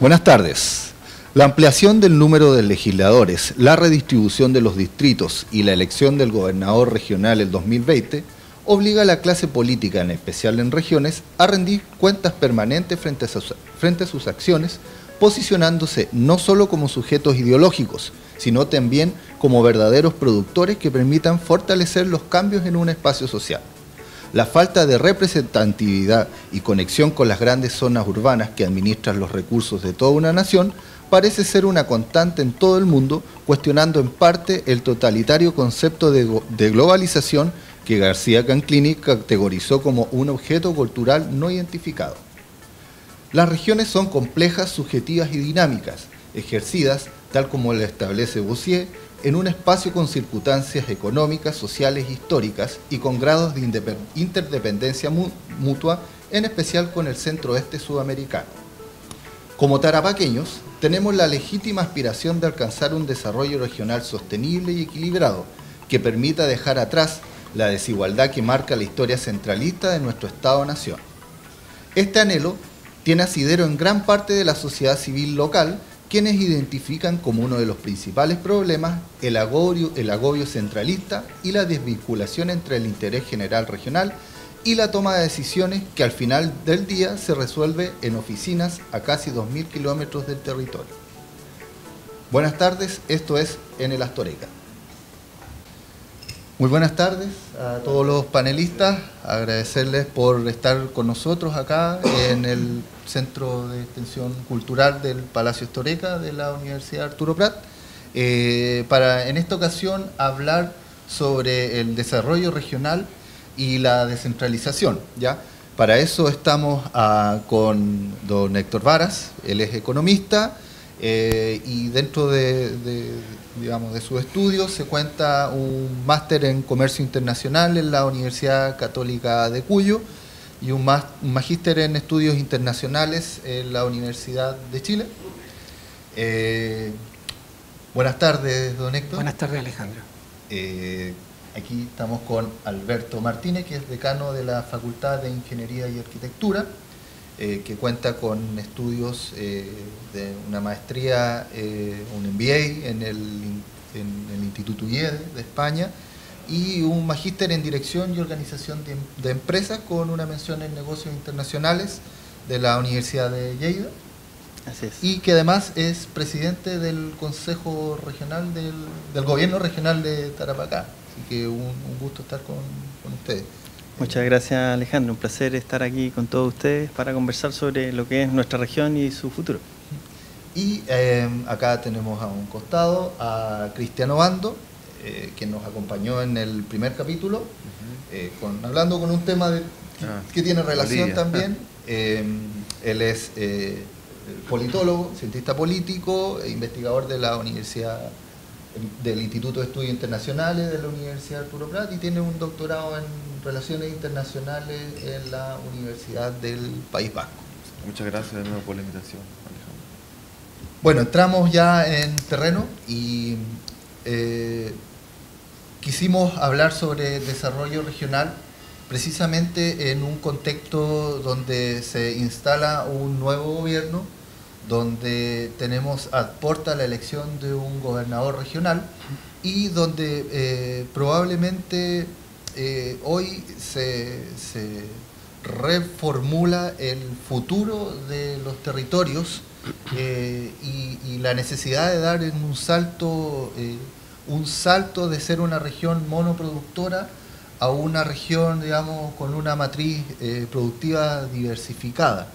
Buenas tardes. La ampliación del número de legisladores, la redistribución de los distritos y la elección del gobernador regional el 2020 obliga a la clase política, en especial en regiones, a rendir cuentas permanentes frente a sus acciones, posicionándose no solo como sujetos ideológicos, sino también como verdaderos productores que permitan fortalecer los cambios en un espacio social. La falta de representatividad y conexión con las grandes zonas urbanas que administran los recursos de toda una nación parece ser una constante en todo el mundo, cuestionando en parte el totalitario concepto de globalización que García Canclini categorizó como un objeto cultural no identificado. Las regiones son complejas, subjetivas y dinámicas, ejercidas, tal como lo establece Bossier, en un espacio con circunstancias económicas, sociales, históricas y con grados de interdependencia mutua, en especial con el centro-oeste sudamericano. Como tarapaqueños, tenemos la legítima aspiración de alcanzar un desarrollo regional sostenible y equilibrado, que permita dejar atrás la desigualdad que marca la historia centralista de nuestro Estado-nación. Este anhelo tiene asidero en gran parte de la sociedad civil local, quienes identifican como uno de los principales problemas el agobio centralista y la desvinculación entre el interés general regional y la toma de decisiones que al final del día se resuelve en oficinas a casi 2.000 kilómetros del territorio. Buenas tardes, esto es En el Astoreca. Muy buenas tardes a todos los panelistas, agradecerles por estar con nosotros acá en el Centro de Extensión Cultural del Palacio Astoreca de la Universidad Arturo Prat, para en esta ocasión hablar sobre el desarrollo regional y la descentralización, ¿ya? Para eso estamos con don Héctor Varas, él es economista, y dentro de sus estudios se cuenta un máster en Comercio Internacional en la Universidad Católica de Cuyo y un magíster en Estudios Internacionales en la Universidad de Chile. Buenas tardes, don Héctor. Buenas tardes, Alejandro. Aquí estamos con Alberto Martínez, que es decano de la Facultad de Ingeniería y Arquitectura, que cuenta con estudios de una maestría, un MBA en el Instituto IED de España y un magíster en Dirección y Organización de Empresas con una mención en Negocios Internacionales de la Universidad de Lleida. Así es. Y que además es presidente del Consejo Regional del Gobierno Regional de Tarapacá. Así que un gusto estar con ustedes. Muchas gracias, Alejandro. Un placer estar aquí con todos ustedes para conversar sobre lo que es nuestra región y su futuro. Y acá tenemos a un costado a Cristiano Bando, quien nos acompañó en el primer capítulo, hablando con un tema que tiene relación Bolivia. También. Él es politólogo, cientista político, investigador de la Universidad del Instituto de Estudios Internacionales de la Universidad Arturo Prat y tiene un doctorado en Relaciones Internacionales en la Universidad del País Vasco. Muchas gracias de nuevo por la invitación, Alejandro. Bueno, entramos ya en terreno y quisimos hablar sobre desarrollo regional precisamente en un contexto donde se instala un nuevo gobierno, donde tenemos a puerta la elección de un gobernador regional y donde probablemente hoy se reformula el futuro de los territorios y la necesidad de dar un salto de ser una región monoproductora a una región, digamos, con una matriz productiva diversificada,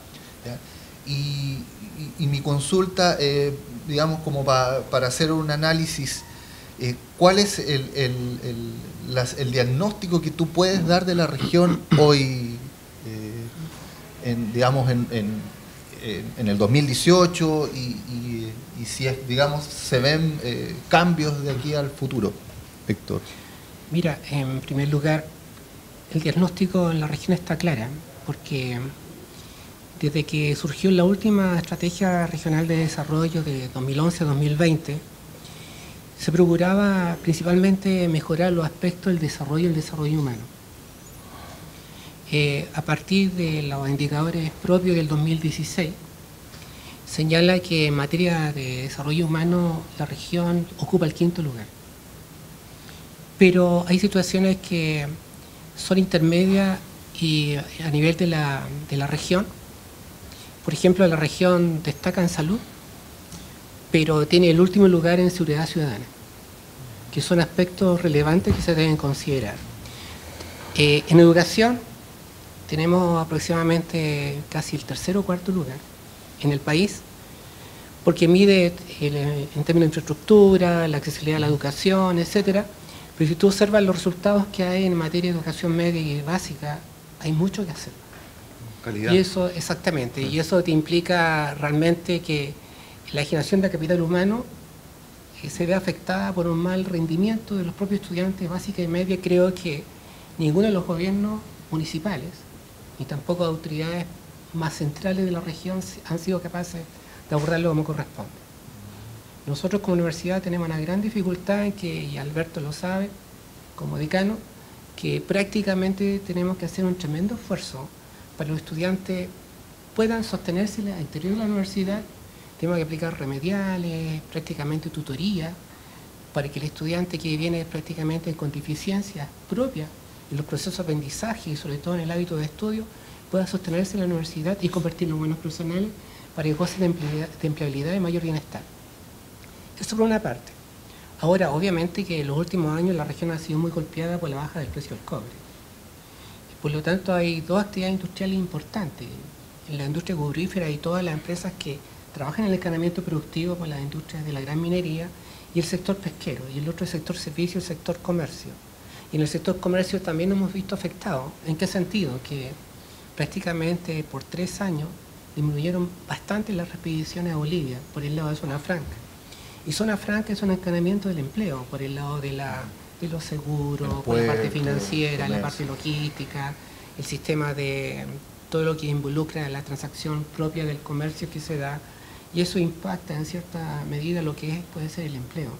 ¿ya? Y mi consulta, digamos, como para hacer un análisis, ¿cuál es el diagnóstico que tú puedes dar de la región hoy, digamos, en el 2018 y si, digamos, se ven cambios de aquí al futuro? Héctor. Mira, en primer lugar, el diagnóstico en la región está clara, porque desde que surgió la última Estrategia Regional de Desarrollo de 2011 a 2020, se procuraba principalmente mejorar los aspectos del desarrollo y el desarrollo humano. A partir de los indicadores propios del 2016, señala que en materia de desarrollo humano la región ocupa el 5º lugar. Pero hay situaciones que son intermedias y a nivel de la región. Por ejemplo, la región destaca en salud, pero tiene el último lugar en seguridad ciudadana, que son aspectos relevantes que se deben considerar. En educación tenemos aproximadamente casi el 3.º o 4.º lugar en el país, porque mide en términos de infraestructura, la accesibilidad a la educación, etcétera. Pero si tú observas los resultados que hay en materia de educación media y básica, hay mucho que hacer. Calidad. Y eso, exactamente, y eso te implica realmente que la generación de capital humano se ve afectada por un mal rendimiento de los propios estudiantes básica y media. Creo que ninguno de los gobiernos municipales, ni tampoco autoridades más centrales de la región han sido capaces de abordarlo como corresponde. Nosotros como universidad tenemos una gran dificultad en que, y Alberto lo sabe, como decano, que prácticamente tenemos que hacer un tremendo esfuerzo para que los estudiantes puedan sostenerse al interior de la universidad. Tenemos que aplicar remediales, prácticamente tutoría, para que el estudiante que viene prácticamente con deficiencias propias en los procesos de aprendizaje y sobre todo en el hábito de estudio, pueda sostenerse en la universidad y convertirlo en buenos profesionales para que gocen de empleabilidad y mayor bienestar. Eso por una parte. Ahora, obviamente que en los últimos años la región ha sido muy golpeada por la baja del precio del cobre. Por lo tanto, hay dos actividades industriales importantes. En la industria cobriferas y todas las empresas que trabajan en el encadenamiento productivo por las industrias de la gran minería y el sector pesquero, y el otro es el sector servicio y el sector comercio. Y en el sector comercio también nos hemos visto afectados. ¿En qué sentido? Que prácticamente por 3 años disminuyeron bastante las expediciones a Bolivia por el lado de Zona Franca. Y Zona Franca es un encadenamiento del empleo por el lado de los seguros, por la parte financiera, la parte logística, el sistema de todo lo que involucra la transacción propia del comercio que se da, y eso impacta en cierta medida lo que puede ser el empleo.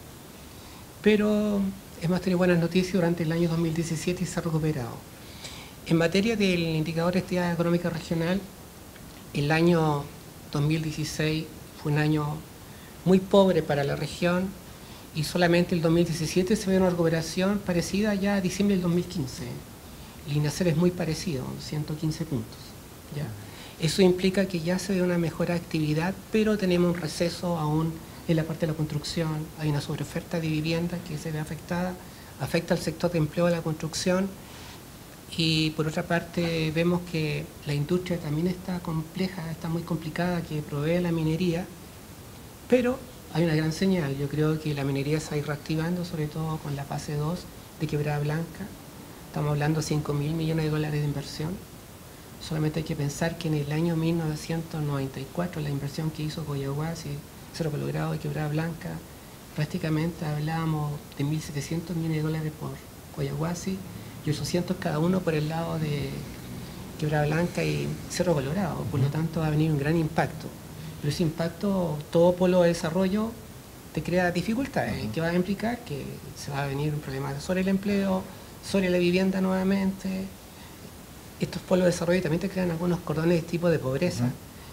Pero hemos tenido buenas noticias durante el año 2017 y se ha recuperado. En materia del indicador de actividad económica regional, el año 2016 fue un año muy pobre para la región y solamente el 2017 se ve una recuperación parecida ya a diciembre del 2015. El INASER es muy parecido, 115 puntos. ¿Ya? Eso implica que ya se ve una mejor actividad, pero tenemos un receso aún en la parte de la construcción. Hay una sobreoferta de vivienda que se ve afectada, afecta al sector de empleo de la construcción, y por otra parte vemos que la industria también está compleja, está muy complicada, que provee la minería, pero hay una gran señal. Yo creo que la minería se va a ir reactivando, sobre todo con la fase 2 de Quebrada Blanca. Estamos hablando de $5.000 millones de inversión. Solamente hay que pensar que en el año 1994 la inversión que hizo Collahuasi, Cerro Colorado y Quebrada Blanca, prácticamente hablábamos de $1.700 millones por Collahuasi y 800 cada uno por el lado de Quebrada Blanca y Cerro Colorado. Por lo tanto va a venir un gran impacto. Pero ese impacto, todo polo de desarrollo te crea dificultades, que va a implicar que se va a venir un problema sobre el empleo, sobre la vivienda nuevamente. Estos polos de desarrollo también te crean algunos cordones de tipo de pobreza,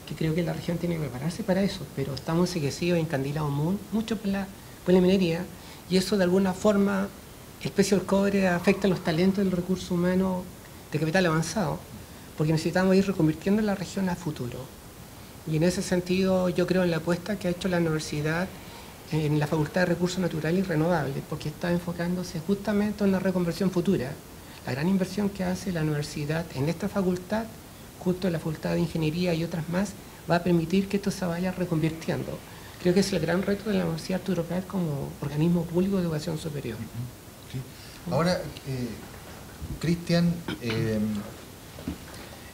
que creo que la región tiene que prepararse para eso, pero estamos enseguecidos, encandilados mucho por la minería, y eso de alguna forma, el precio del cobre afecta los talentos del recurso humano de capital avanzado, porque necesitamos ir reconvirtiendo la región a futuro. Y en ese sentido yo creo en la apuesta que ha hecho la universidad en la Facultad de Recursos Naturales y Renovables, porque está enfocándose justamente en la reconversión futura. La gran inversión que hace la universidad en esta facultad, junto a la Facultad de Ingeniería y otras más, va a permitir que esto se vaya reconvirtiendo. Creo que es el gran reto de la Universidad Arturo Prat como organismo público de educación superior. Sí. Ahora, Cristian,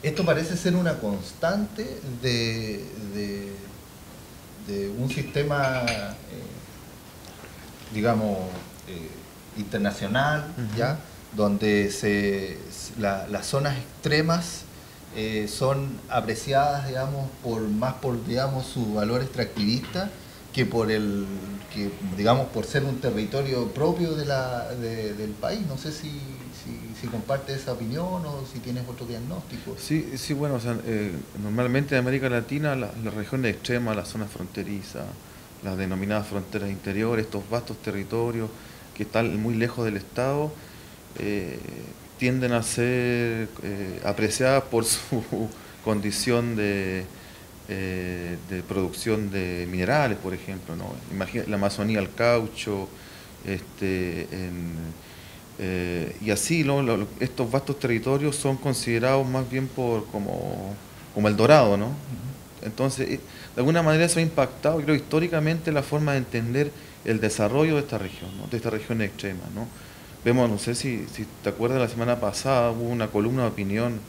esto parece ser una constante de un sistema, digamos, internacional, ¿ya? Donde las zonas extremas son apreciadas, digamos, más por digamos, su valor extractivista que por digamos, por ser un territorio propio del país. No sé si comparte esa opinión o si tienes otro diagnóstico. Sí, sí, bueno, o sea, normalmente en América Latina las regiones extremas, las zonas fronterizas, las denominadas fronteras interiores, estos vastos territorios que están muy lejos del Estado, tienden a ser apreciadas por su condición de producción de minerales, por ejemplo, ¿no? Imagina la Amazonía, el caucho, y así estos vastos territorios son considerados más bien como el dorado, ¿no? Entonces, de alguna manera eso ha impactado, creo, históricamente la forma de entender el desarrollo de esta región, ¿no? De esta región extrema, ¿no? Vemos, no sé si te acuerdas, la semana pasada hubo una columna de opinión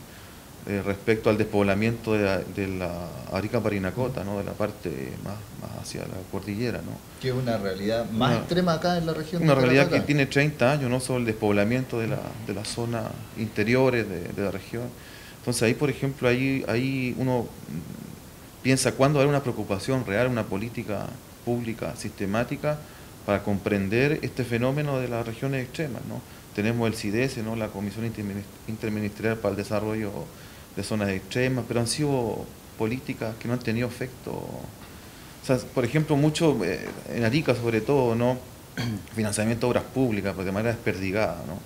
respecto al despoblamiento de la Arica Parinacota, ¿no? De la parte más hacia la cordillera, ¿no? Que es una realidad más extrema acá en la región. Una realidad que tiene 30 años, no solo el despoblamiento de las zonas interiores de la región. Entonces ahí, por ejemplo, ahí uno piensa cuándo hay una preocupación real, una política pública sistemática para comprender este fenómeno de las regiones extremas, ¿no? Tenemos el CIDES, ¿no? La Comisión Interministerial para el Desarrollo de Zonas Extremas, pero han sido políticas que no han tenido efecto. O sea, por ejemplo, mucho en Arica sobre todo, ¿no? Financiamiento de obras públicas, pues de manera desperdigada, ¿no?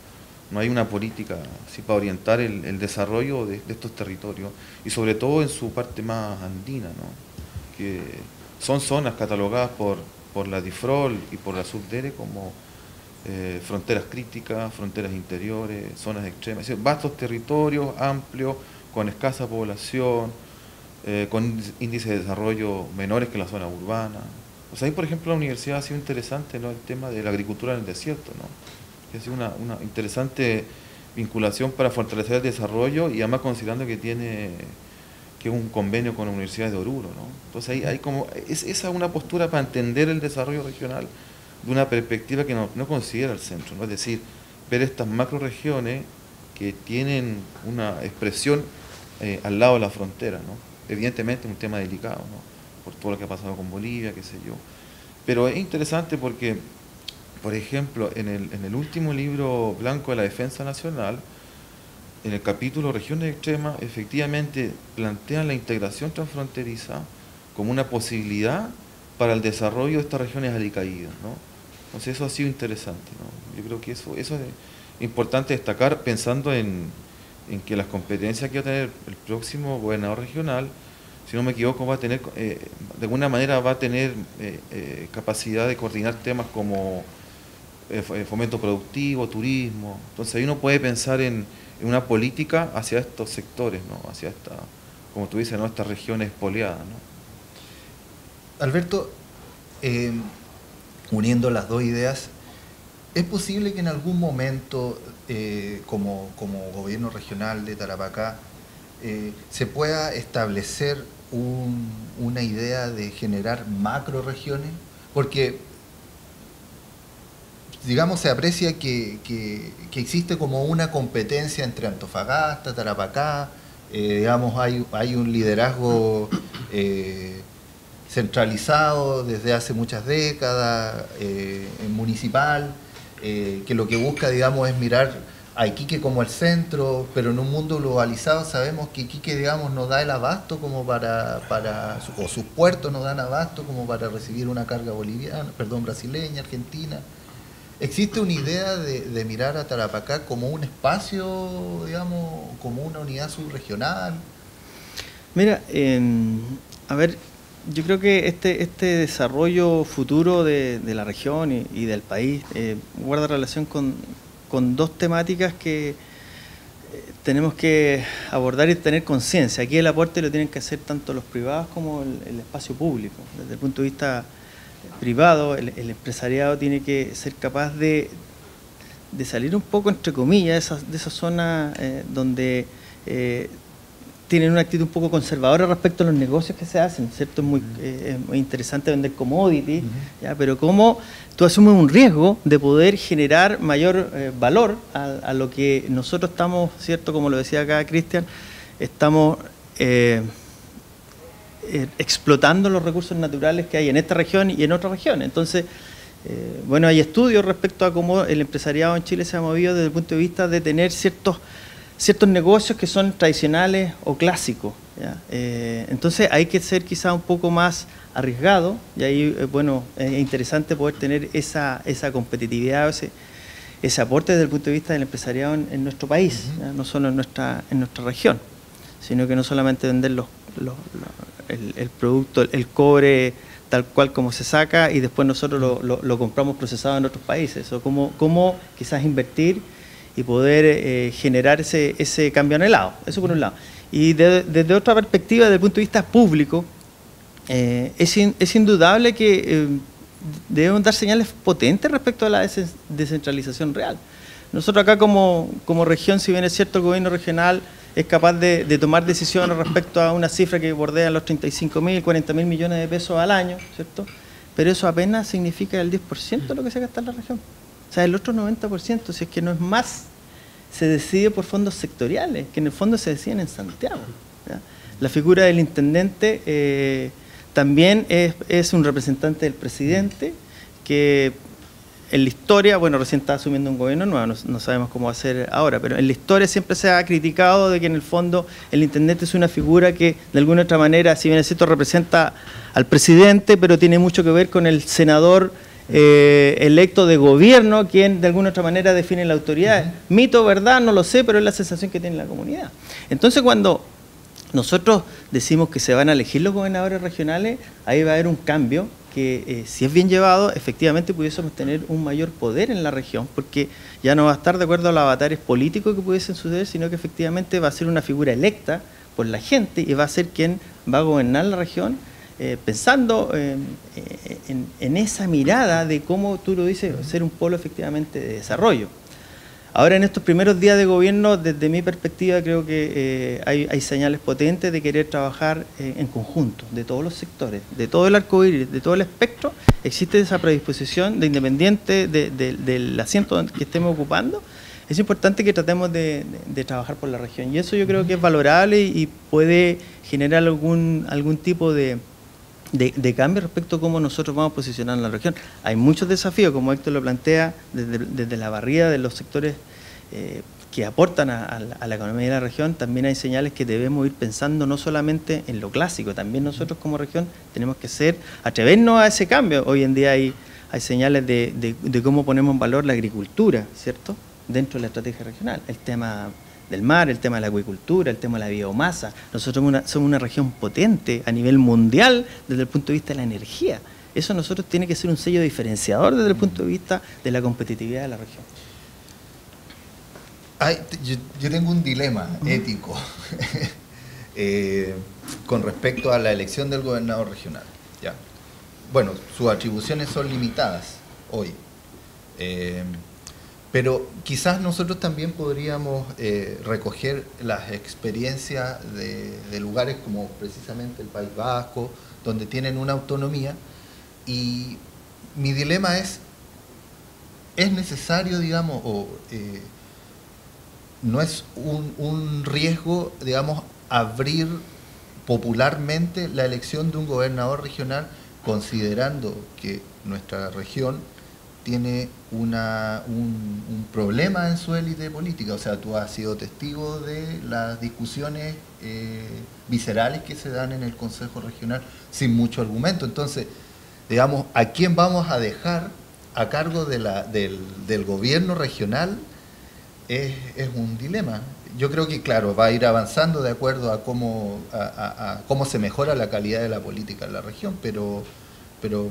No hay una política así para orientar el desarrollo de estos territorios, y sobre todo en su parte más andina, ¿no? Que son zonas catalogadas por la DIFROL y por la SUBDERE como fronteras críticas, fronteras interiores, zonas extremas, es decir, vastos territorios amplios, con escasa población, con índices de desarrollo menores que la zona urbana. O sea, ahí, por ejemplo, la universidad ha sido interesante, ¿no? El tema de la agricultura en el desierto, ¿no? Que ha sido una interesante vinculación para fortalecer el desarrollo, y además considerando que es un convenio con la Universidad de Oruro, ¿no? Entonces hay como, esa es una postura para entender el desarrollo regional de una perspectiva que no considera el centro, ¿no? Es decir, ver estas macroregiones que tienen una expresión al lado de la frontera, ¿no? Evidentemente es un tema delicado, ¿no? Por todo lo que ha pasado con Bolivia, qué sé yo. Pero es interesante porque, por ejemplo, en el último libro blanco de la Defensa Nacional, en el capítulo Regiones Extremas, efectivamente plantean la integración transfronteriza como una posibilidad para el desarrollo de estas regiones alicaídas, ¿no? Entonces eso ha sido interesante, ¿no? Yo creo que eso es importante destacar, pensando en que las competencias que va a tener el próximo gobernador regional, si no me equivoco, va a tener, de alguna manera va a tener capacidad de coordinar temas como fomento productivo, turismo. Entonces ahí uno puede pensar en una política hacia estos sectores, ¿no? Hacia como tú dices, ¿no? Estas regiones espoleadas, ¿no? Alberto, uniendo las dos ideas, ¿es posible que en algún momento, como gobierno regional de Tarapacá, se pueda establecer una idea de generar macroregiones? Porque, digamos, se aprecia que existe como una competencia entre Antofagasta, Tarapacá, digamos, hay un liderazgo centralizado desde hace muchas décadas, municipal, que lo que busca, digamos, es mirar a Iquique como el centro, pero en un mundo globalizado sabemos que Iquique, digamos, no da el abasto como o sus puertos no dan abasto como para recibir una carga brasileña, argentina. ¿Existe una idea de mirar a Tarapacá como un espacio, digamos, como una unidad subregional? Mira, a ver, yo creo que este desarrollo futuro de la región y del país guarda relación con dos temáticas que tenemos que abordar y tener conciencia. Aquí el aporte lo tienen que hacer tanto los privados como el espacio público. Desde el punto de vista privado, el empresariado tiene que ser capaz de salir un poco, entre comillas, de esas zonas donde tienen una actitud un poco conservadora respecto a los negocios que se hacen, ¿cierto? Es muy interesante vender commodities, ¿ya? Pero cómo tú asumes un riesgo de poder generar mayor valor a lo que nosotros estamos, ¿cierto? Como lo decía acá Cristian, estamos explotando los recursos naturales que hay en esta región y en otras regiones. Entonces, bueno, hay estudios respecto a cómo el empresariado en Chile se ha movido desde el punto de vista de tener ciertos negocios que son tradicionales o clásicos, ¿ya? Entonces hay que ser quizá un poco más arriesgado, y ahí, bueno, es interesante poder tener esa competitividad, ese aporte desde el punto de vista del empresariado en nuestro país, ¿ya? No solo en nuestra región, sino que no solamente vender el producto, el cobre tal cual como se saca y después nosotros lo compramos procesado en otros países, o cómo quizás invertir y poder generar ese cambio anhelado, eso por un lado. Y desde otra perspectiva, desde el punto de vista público, es indudable que debemos dar señales potentes respecto a la descentralización real. Nosotros acá como región, si bien es cierto el gobierno regional es capaz de tomar decisiones respecto a una cifra que bordea los 35.000, 40.000 millones de pesos al año, ¿cierto? Pero eso apenas significa el 10% de lo que se gasta en la región. O sea, el otro 90%, si es que no es más, se decide por fondos sectoriales, que en el fondo se deciden en Santiago, ¿ya? La figura del intendente también es un representante del presidente, que en la historia, bueno, recién está asumiendo un gobierno nuevo, no sabemos cómo va a ser ahora, pero en la historia siempre se ha criticado de que en el fondo el intendente es una figura que de alguna otra manera, si bien es cierto, representa al presidente, pero tiene mucho que ver con el senador electo de gobierno, quien de alguna otra manera define la autoridad. Mito, verdad, no lo sé, pero es la sensación que tiene la comunidad. Entonces, cuando nosotros decimos que se van a elegir los gobernadores regionales, ahí va a haber un cambio que, si es bien llevado, efectivamente pudiésemos tener un mayor poder en la región, porque ya no va a estar de acuerdo a los avatares políticos que pudiesen suceder, sino que efectivamente va a ser una figura electa por la gente y va a ser quien va a gobernar la región, pensando en esa mirada de cómo tú lo dices, ser un polo efectivamente de desarrollo. Ahora, en estos primeros días de gobierno, desde mi perspectiva, creo que hay señales potentes de querer trabajar en conjunto, de todos los sectores, de todo el arco iris, de todo el espectro. Existe esa predisposición de independiente del asiento que estemos ocupando. Es importante que tratemos de trabajar por la región, y eso yo creo que es valorable y puede generar algún tipo de cambio respecto a cómo nosotros vamos a posicionar en la región. Hay muchos desafíos, como Héctor lo plantea, desde la barrida de los sectores que aportan a la economía de la región. También hay señales que debemos ir pensando no solamente en lo clásico, también nosotros como región tenemos que atrevernos a ese cambio. Hoy en día hay señales de cómo ponemos en valor la agricultura, ¿cierto?, dentro de la estrategia regional. El tema del mar, el tema de la acuicultura, el tema de la biomasa. Nosotros somos una región potente a nivel mundial desde el punto de vista de la energía. Eso a nosotros tiene que ser un sello diferenciador desde el punto de vista de la competitividad de la región. Yo tengo un dilema ético con respecto a la elección del gobernador regional. ¿Ya? Bueno, sus atribuciones son limitadas hoy. Pero quizás nosotros también podríamos recoger las experiencias de lugares como precisamente el País Vasco, donde tienen una autonomía, y mi dilema es necesario, digamos, no es un riesgo, digamos, abrir popularmente la elección de un gobernador regional, considerando que nuestra región tiene un problema en su élite política. O sea, tú has sido testigo de las discusiones viscerales que se dan en el Consejo Regional sin mucho argumento. Entonces, digamos, ¿a quién vamos a dejar a cargo del gobierno regional? Es un dilema. Yo creo que, claro, va a ir avanzando de acuerdo a cómo se mejora la calidad de la política en la región, pero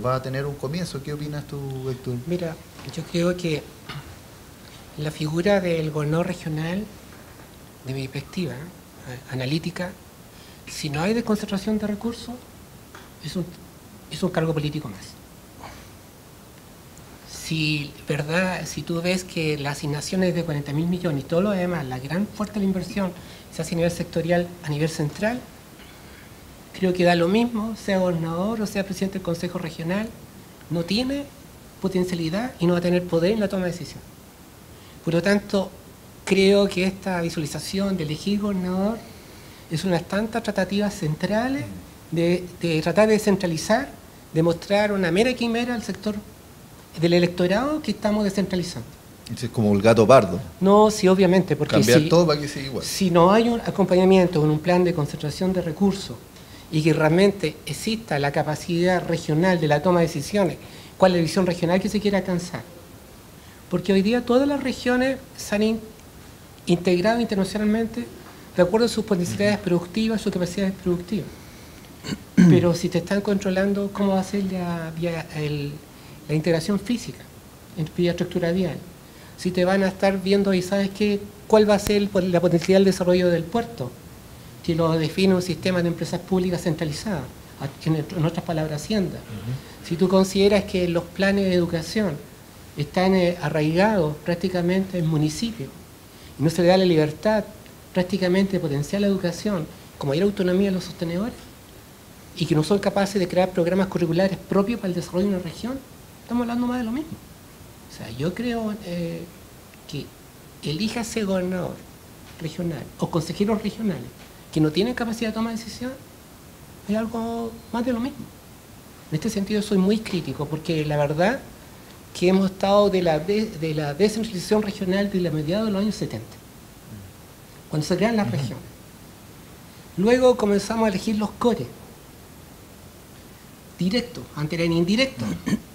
va a tener un comienzo. ¿Qué opinas tú, Héctor? Mira, yo creo que la figura del gobernador regional, de mi perspectiva analítica, si no hay desconcentración de recursos, es un cargo político más. Si tú ves que las asignaciones de 40.000 millones y todo lo demás, la gran fuerte de la inversión se hace a nivel sectorial, a nivel central, creo que da lo mismo, sea gobernador o sea presidente del Consejo Regional, no tiene potencialidad y no va a tener poder en la toma de decisión. Por lo tanto, creo que esta visualización de elegir gobernador es una de las tantas tratativas centrales de tratar de descentralizar, de mostrar una mera quimera al sector del electorado que estamos descentralizando. Es como el gato pardo. No, sí, obviamente, porque Cambiar todo para que sea igual. si no hay un acompañamiento con un plan de concentración de recursos y que realmente exista la capacidad regional de la toma de decisiones, cuál es la visión regional que se quiere alcanzar. Porque hoy día todas las regiones se han integrado internacionalmente de acuerdo a sus potencialidades productivas, sus capacidades productivas. Pero si te están controlando, ¿cómo va a ser la integración física en vía estructura vial? Si te van a estar viendo y sabes cuál va a ser la potencialidad del desarrollo del puerto, si lo define un sistema de empresas públicas centralizadas, en otras palabras, Hacienda. Si tú consideras que los planes de educación están arraigados prácticamente en municipios y no se le da la libertad prácticamente de potenciar la educación, como hay autonomía a los sostenedores, y que no son capaces de crear programas curriculares propios para el desarrollo de una región, estamos hablando más de lo mismo. O sea, yo creo que elíjase gobernador regional o consejeros regionales que no tienen capacidad de toma de decisión, es algo más de lo mismo. En este sentido soy muy crítico, porque la verdad que hemos estado de la descentralización regional desde la mediados de los años 70, cuando se crean las regiones. Luego comenzamos a elegir los cores, directo, antes eran indirectos.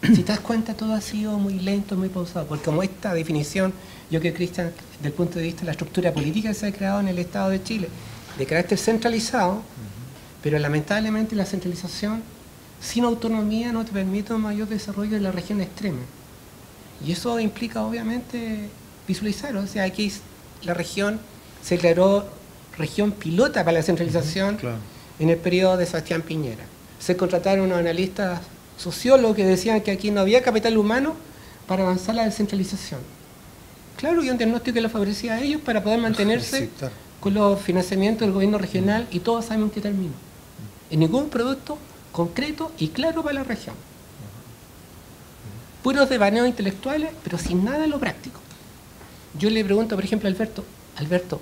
Si te das cuenta, todo ha sido muy lento, muy pausado, porque como esta definición, yo creo, Cristian, desde el punto de vista de la estructura política que se ha creado en el Estado de Chile, de carácter centralizado, pero lamentablemente la centralización sin autonomía no te permite un mayor desarrollo de la región extrema. Y eso implica, obviamente, visualizar, o sea, aquí la región se declaró región pilota para la centralización en el periodo de Sebastián Piñera. Se contrataron unos analistas sociólogos que decían que aquí no había capital humano para avanzar la descentralización. Claro, y un diagnóstico que les favorecía a ellos para poder mantenerse con los financiamientos del gobierno regional, y todos sabemos en qué terminó. En ningún producto concreto y claro para la región. Puros devaneos intelectuales, pero sin nada en lo práctico. Yo le pregunto, por ejemplo, a Alberto,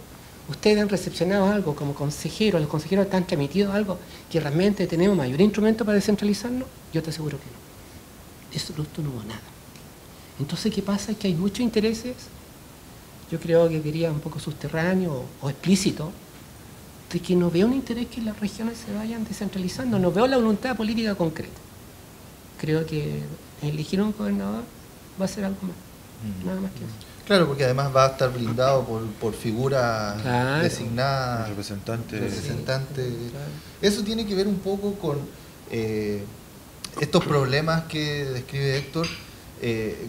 ¿ustedes han recepcionado algo como consejero? ¿Los consejeros están transmitiendo algo que realmente tenemos mayor instrumento para descentralizarnos? Yo te aseguro que no. De ese producto no hubo nada. Entonces, ¿qué pasa? Es que hay muchos intereses, yo creo que diría un poco subterráneo o explícito, de que no veo un interés que las regiones se vayan descentralizando, no veo la voluntad política concreta. Creo que elegir un gobernador va a ser algo más, nada más que eso. Claro, porque además va a estar blindado por figuras designadas, representantes. Sí, claro. Eso tiene que ver un poco con estos problemas que describe Héctor,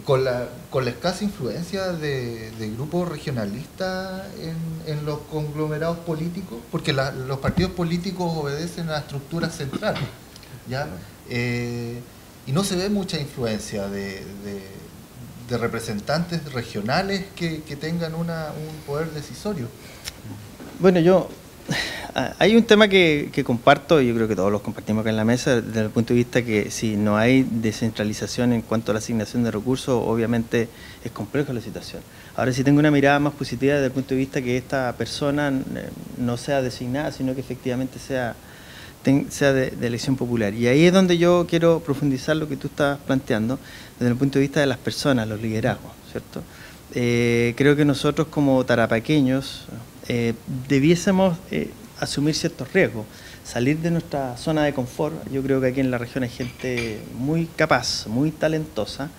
con la escasa influencia de grupos regionalistas en los conglomerados políticos, porque los partidos políticos obedecen a estructuras centrales, ¿ya? Y no se ve mucha influencia de representantes regionales que tengan un poder decisorio. Bueno, hay un tema que comparto, y yo creo que todos los compartimos acá en la mesa, desde el punto de vista que si no hay descentralización en cuanto a la asignación de recursos, obviamente es compleja la situación. Ahora, si tengo una mirada más positiva desde el punto de vista que esta persona no sea designada, sino que efectivamente sea de elección popular. Y ahí es donde yo quiero profundizar lo que tú estás planteando, desde el punto de vista de las personas, los liderazgos, ¿cierto? Creo que nosotros como tarapaqueños debiésemos asumir ciertos riesgos, salir de nuestra zona de confort. Yo creo que aquí en la región hay gente muy capaz, muy talentosa,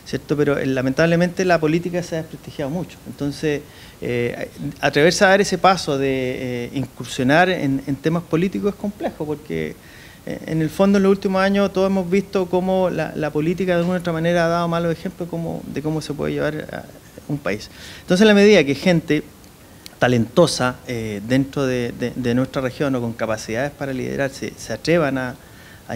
¿cierto? Pero lamentablemente la política se ha desprestigiado mucho. Entonces, atreverse a dar ese paso de incursionar en temas políticos es complejo, porque en el fondo en los últimos años todos hemos visto cómo la política de alguna otra manera ha dado malos ejemplos de cómo se puede llevar a un país. Entonces, en la medida que gente talentosa dentro de nuestra región o con capacidades para liderarse se atrevan a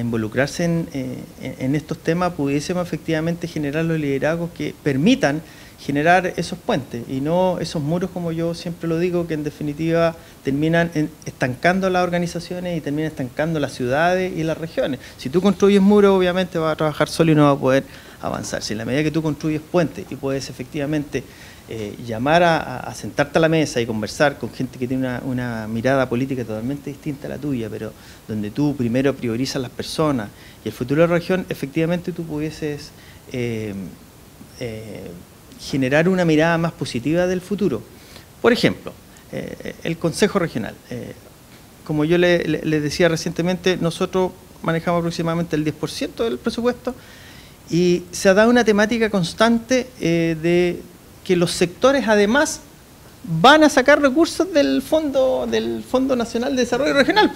involucrarse en estos temas, pudiésemos efectivamente generar los liderazgos que permitan generar esos puentes y no esos muros, como yo siempre lo digo, que en definitiva terminan estancando las organizaciones y terminan estancando las ciudades y las regiones. Si tú construyes muros, obviamente vas a trabajar solo y no vas a poder avanzar. Si en la medida que tú construyes puentes y puedes efectivamente llamar a sentarte a la mesa y conversar con gente que tiene una mirada política totalmente distinta a la tuya, pero donde tú primero priorizas las personas y el futuro de la región, efectivamente tú pudieses generar una mirada más positiva del futuro. Por ejemplo, el Consejo Regional. Como yo les decía recientemente, nosotros manejamos aproximadamente el 10% del presupuesto y se ha dado una temática constante de que los sectores además van a sacar recursos del Fondo Nacional de Desarrollo Regional.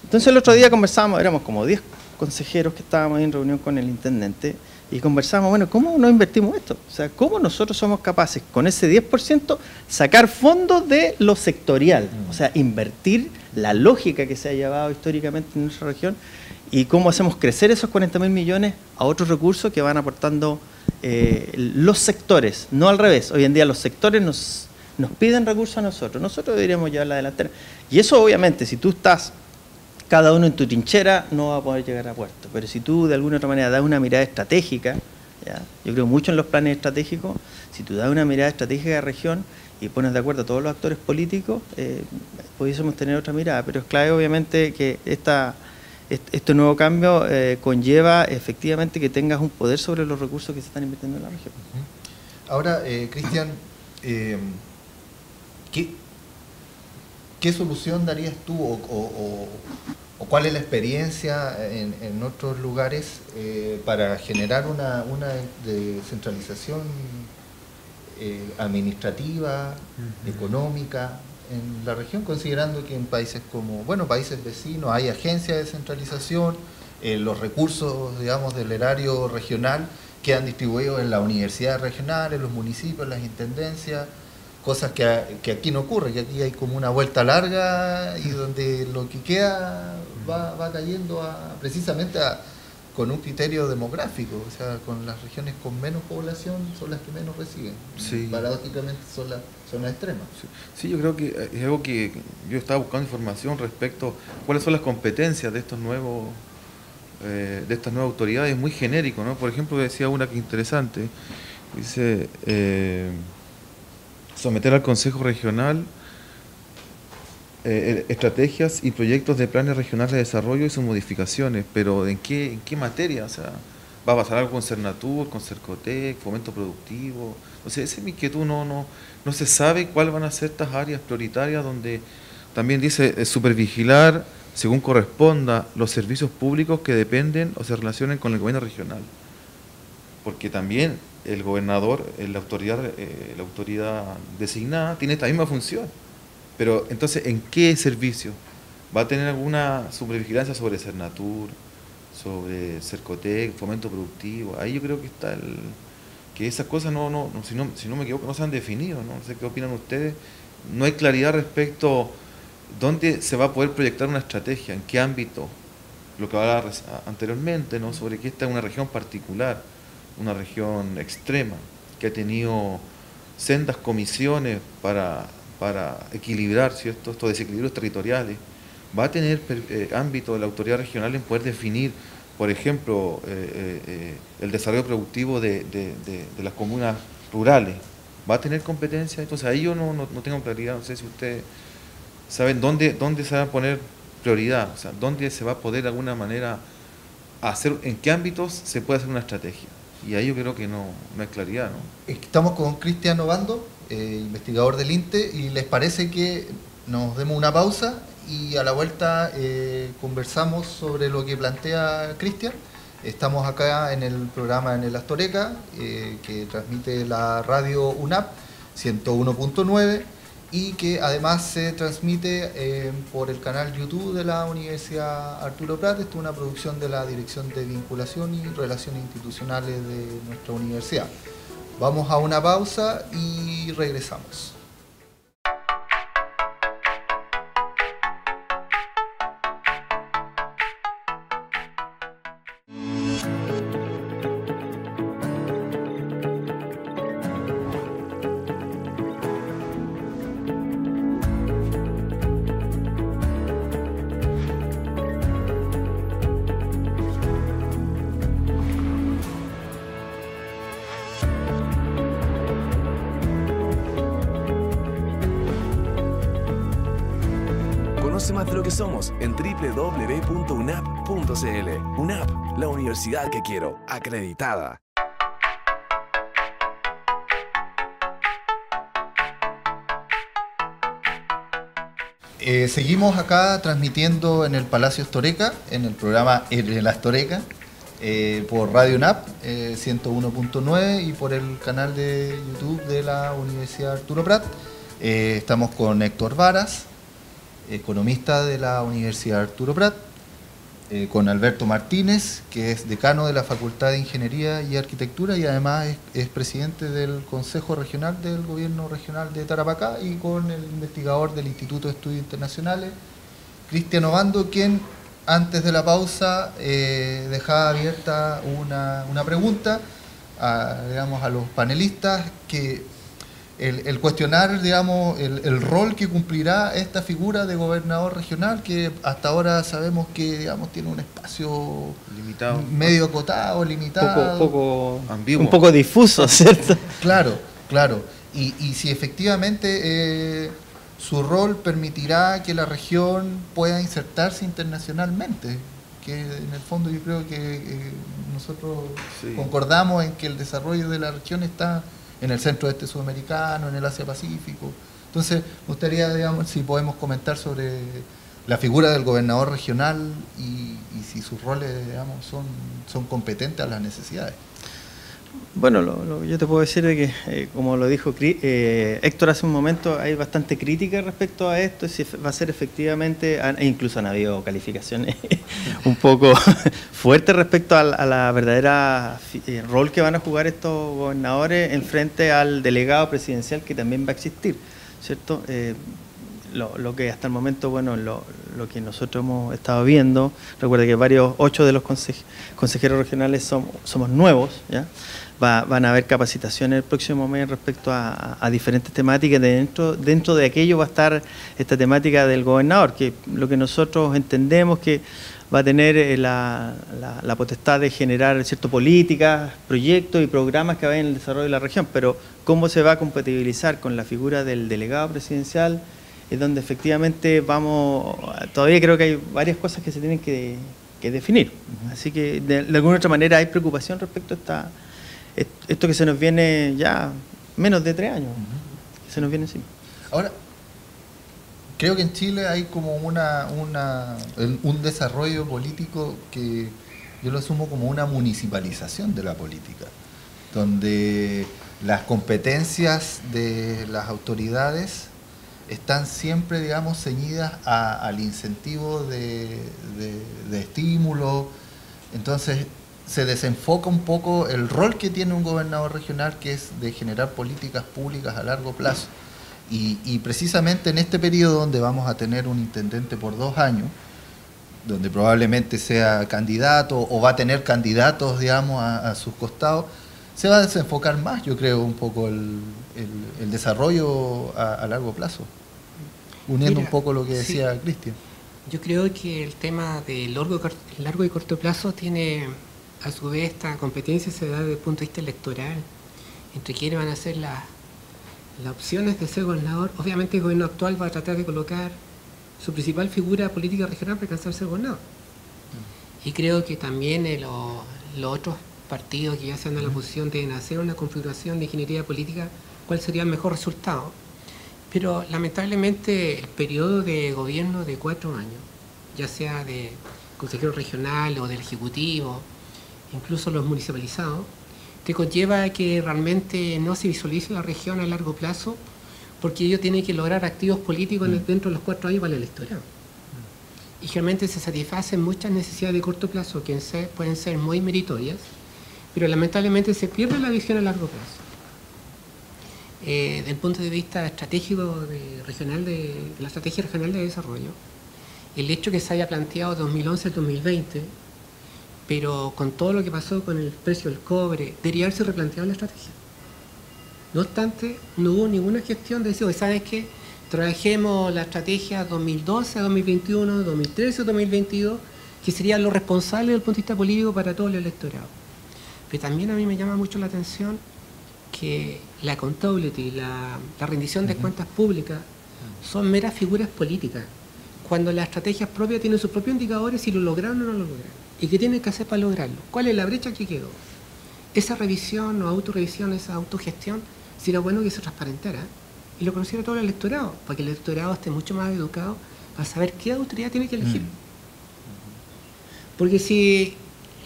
Entonces el otro día conversábamos, éramos como 10 consejeros que estábamos en reunión con el intendente y conversábamos, bueno, ¿cómo no invertimos esto? O sea, ¿cómo nosotros somos capaces con ese 10% sacar fondos de lo sectorial? O sea, invertir la lógica que se ha llevado históricamente en nuestra región y cómo hacemos crecer esos 40.000 millones a otros recursos que van aportando los sectores, no al revés. Hoy en día los sectores nos piden recursos a nosotros deberíamos llevar la delantera. Y eso obviamente, si tú estás cada uno en tu trinchera, no va a poder llegar a puerto. Pero si tú de alguna otra manera das una mirada estratégica, ¿ya? Yo creo mucho en los planes estratégicos, si tú das una mirada estratégica de la región y pones de acuerdo a todos los actores políticos, pudiésemos tener otra mirada. Pero es clave obviamente que este nuevo cambio conlleva efectivamente que tengas un poder sobre los recursos que se están invirtiendo en la región. Ahora, Cristian, ¿qué solución darías tú o cuál es la experiencia en otros lugares para generar una descentralización administrativa, económica en la región, considerando que en países como, países vecinos hay agencias de descentralización, los recursos, digamos, del erario regional quedan distribuidos en las universidades regionales, en los municipios, en las intendencias, cosas que aquí no ocurre, que aquí hay como una vuelta larga y donde lo que queda va cayendo precisamente con un criterio demográfico, o sea, con las regiones con menos población son las que menos reciben. Sí. Paradójicamente son las zonas extremas. Sí, yo creo que es algo que yo estaba buscando información respecto a cuáles son las competencias de estas nuevas autoridades, muy genérico, ¿no? Por ejemplo, decía una que interesante, dice someter al Consejo Regional estrategias y proyectos de planes regionales de desarrollo y sus modificaciones, pero ¿en qué materia? O sea, ¿va a pasar algo con Cernatur, con Cercotec, fomento productivo? O sea, esa es mi inquietud, no se sabe cuáles van a ser estas áreas prioritarias donde también dice supervigilar, según corresponda, los servicios públicos que dependen o se relacionen con el gobierno regional. Porque también el gobernador, la autoridad designada, tiene esta misma función. Pero entonces, ¿en qué servicio? ¿Va a tener alguna supervigilancia sobre Cernatur, sobre Cercotec, fomento productivo? Ahí yo creo que está que esas cosas si no me equivoco, no se han definido, ¿no? No sé qué opinan ustedes. No hay claridad respecto a dónde se va a poder proyectar una estrategia, en qué ámbito, lo que hablaba anteriormente, ¿no? Sobre que esta es una región particular, una región extrema, que ha tenido sendas comisiones para equilibrar, ¿cierto?, estos desequilibrios territoriales. Va a tener ámbito de la autoridad regional en poder definir, por ejemplo, el desarrollo productivo de las comunas rurales. Va a tener competencia. Entonces ahí yo no tengo claridad, no sé si ustedes saben dónde se va a poner prioridad, o sea, dónde se va a poder de alguna manera hacer, en qué ámbitos se puede hacer una estrategia. Y ahí yo creo que no hay claridad, ¿no? Estamos con Cristian Obando, investigador del INTE, y les parece que nos demos una pausa y a la vuelta conversamos sobre lo que plantea Cristian. Estamos acá en el programa en el Astoreca, que transmite la radio UNAP 101.9 y que además se transmite por el canal YouTube de la Universidad Arturo Prat. Esto es una producción de la Dirección de Vinculación y Relaciones Institucionales de nuestra universidad. Vamos a una pausa y regresamos. Conoce más de lo que somos en www.unap.cl. UNAP, la universidad que quiero, acreditada. Seguimos acá transmitiendo en el Palacio Astoreca, en el programa En la Astoreca, por Radio UNAP 101.9 y por el canal de YouTube de la Universidad Arturo Prat. Estamos con Héctor Varas, economista de la Universidad Arturo Prat, con Alberto Martínez, que es decano de la Facultad de Ingeniería y Arquitectura y además es presidente del Consejo Regional del Gobierno Regional de Tarapacá, y con el investigador del Instituto de Estudios Internacionales, Cristian Obando, quien antes de la pausa dejaba abierta una pregunta digamos, a los panelistas, que el cuestionar, digamos, el rol que cumplirá esta figura de gobernador regional, que hasta ahora sabemos que, digamos, tiene un espacio limitado, medio acotado, limitado, poco ambiguo, un poco difuso, ¿cierto? Claro. Y si efectivamente su rol permitirá que la región pueda insertarse internacionalmente, que en el fondo yo creo que nosotros concordamos en que el desarrollo de la región está en el centro-este sudamericano, en el Asia-Pacífico. Entonces, me gustaría, digamos, si podemos comentar sobre la figura del gobernador regional y si sus roles, digamos, son competentes a las necesidades. Bueno, lo que yo te puedo decir es que, como lo dijo Héctor hace un momento, hay bastante crítica respecto a esto, si va a ser efectivamente, e incluso han habido calificaciones un poco fuertes respecto a la verdadera rol que van a jugar estos gobernadores en frente al delegado presidencial que también va a existir, ¿cierto? Lo que hasta el momento, bueno, lo que nosotros hemos estado viendo, recuerda que 8 de los consejeros regionales somos nuevos, ¿ya? Van a haber capacitaciones el próximo mes respecto a diferentes temáticas. Dentro de aquello va a estar esta temática del gobernador, que lo que nosotros entendemos que va a tener la potestad de generar ciertas políticas, proyectos y programas que vayan en el desarrollo de la región, pero cómo se va a compatibilizar con la figura del delegado presidencial es donde efectivamente todavía creo que hay varias cosas que se tienen que definir. Así que de alguna otra manera hay preocupación respecto a esto que se nos viene ya menos de 3 años, que se nos viene encima. Ahora, creo que en Chile hay como un desarrollo político que yo lo asumo como una municipalización de la política, donde las competencias de las autoridades están siempre, digamos, ceñidas al incentivo de estímulo. Entonces se desenfoca un poco el rol que tiene un gobernador regional, que es de generar políticas públicas a largo plazo. Y precisamente en este periodo donde vamos a tener un intendente por 2 años, donde probablemente sea candidato o va a tener candidatos, digamos, a sus costados, se va a desenfocar más, yo creo, un poco el desarrollo a largo plazo, uniendo un poco lo que decía Cristian. Yo creo que el tema de largo y corto plazo tiene, a su vez, esta competencia se da desde el punto de vista electoral, entre quienes van a ser las opciones de ser gobernador. Obviamente el gobierno actual va a tratar de colocar su principal figura política regional para alcanzar a ser gobernador. Y creo que también los otros partidos que ya se han dado la posición de hacer una configuración de ingeniería política, cuál sería el mejor resultado. Pero lamentablemente el periodo de gobierno de 4 años, ya sea de consejero regional o del ejecutivo, incluso los municipalizados, te conlleva a que realmente no se visualice la región a largo plazo, porque ellos tienen que lograr activos políticos dentro de los 4 años para el electorado. Y realmente se satisfacen muchas necesidades de corto plazo que pueden ser muy meritorias, pero lamentablemente se pierde la visión a largo plazo. Desde el punto de vista estratégico de la estrategia regional de desarrollo, el hecho que se haya planteado 2011 al 2020, pero con todo lo que pasó con el precio del cobre, debería haberse replanteado la estrategia. No obstante, no hubo ninguna gestión de decir, ¿sabes qué? Trabajemos la estrategia 2012 a 2021, 2013 a 2022, que sería lo responsable desde el punto de vista político para todo el electorado. Pero también a mí me llama mucho la atención que la accountability, la rendición de cuentas públicas, son meras figuras políticas, cuando las estrategias propias tienen sus propios indicadores si lo lograron o no lo lograron. ¿Y qué tienen que hacer para lograrlo? ¿Cuál es la brecha que quedó? Esa revisión o autorrevisión, esa autogestión, sería bueno que se transparentara y lo conociera todo el electorado, para que el electorado esté mucho más educado a saber qué autoridad tiene que elegir. Porque si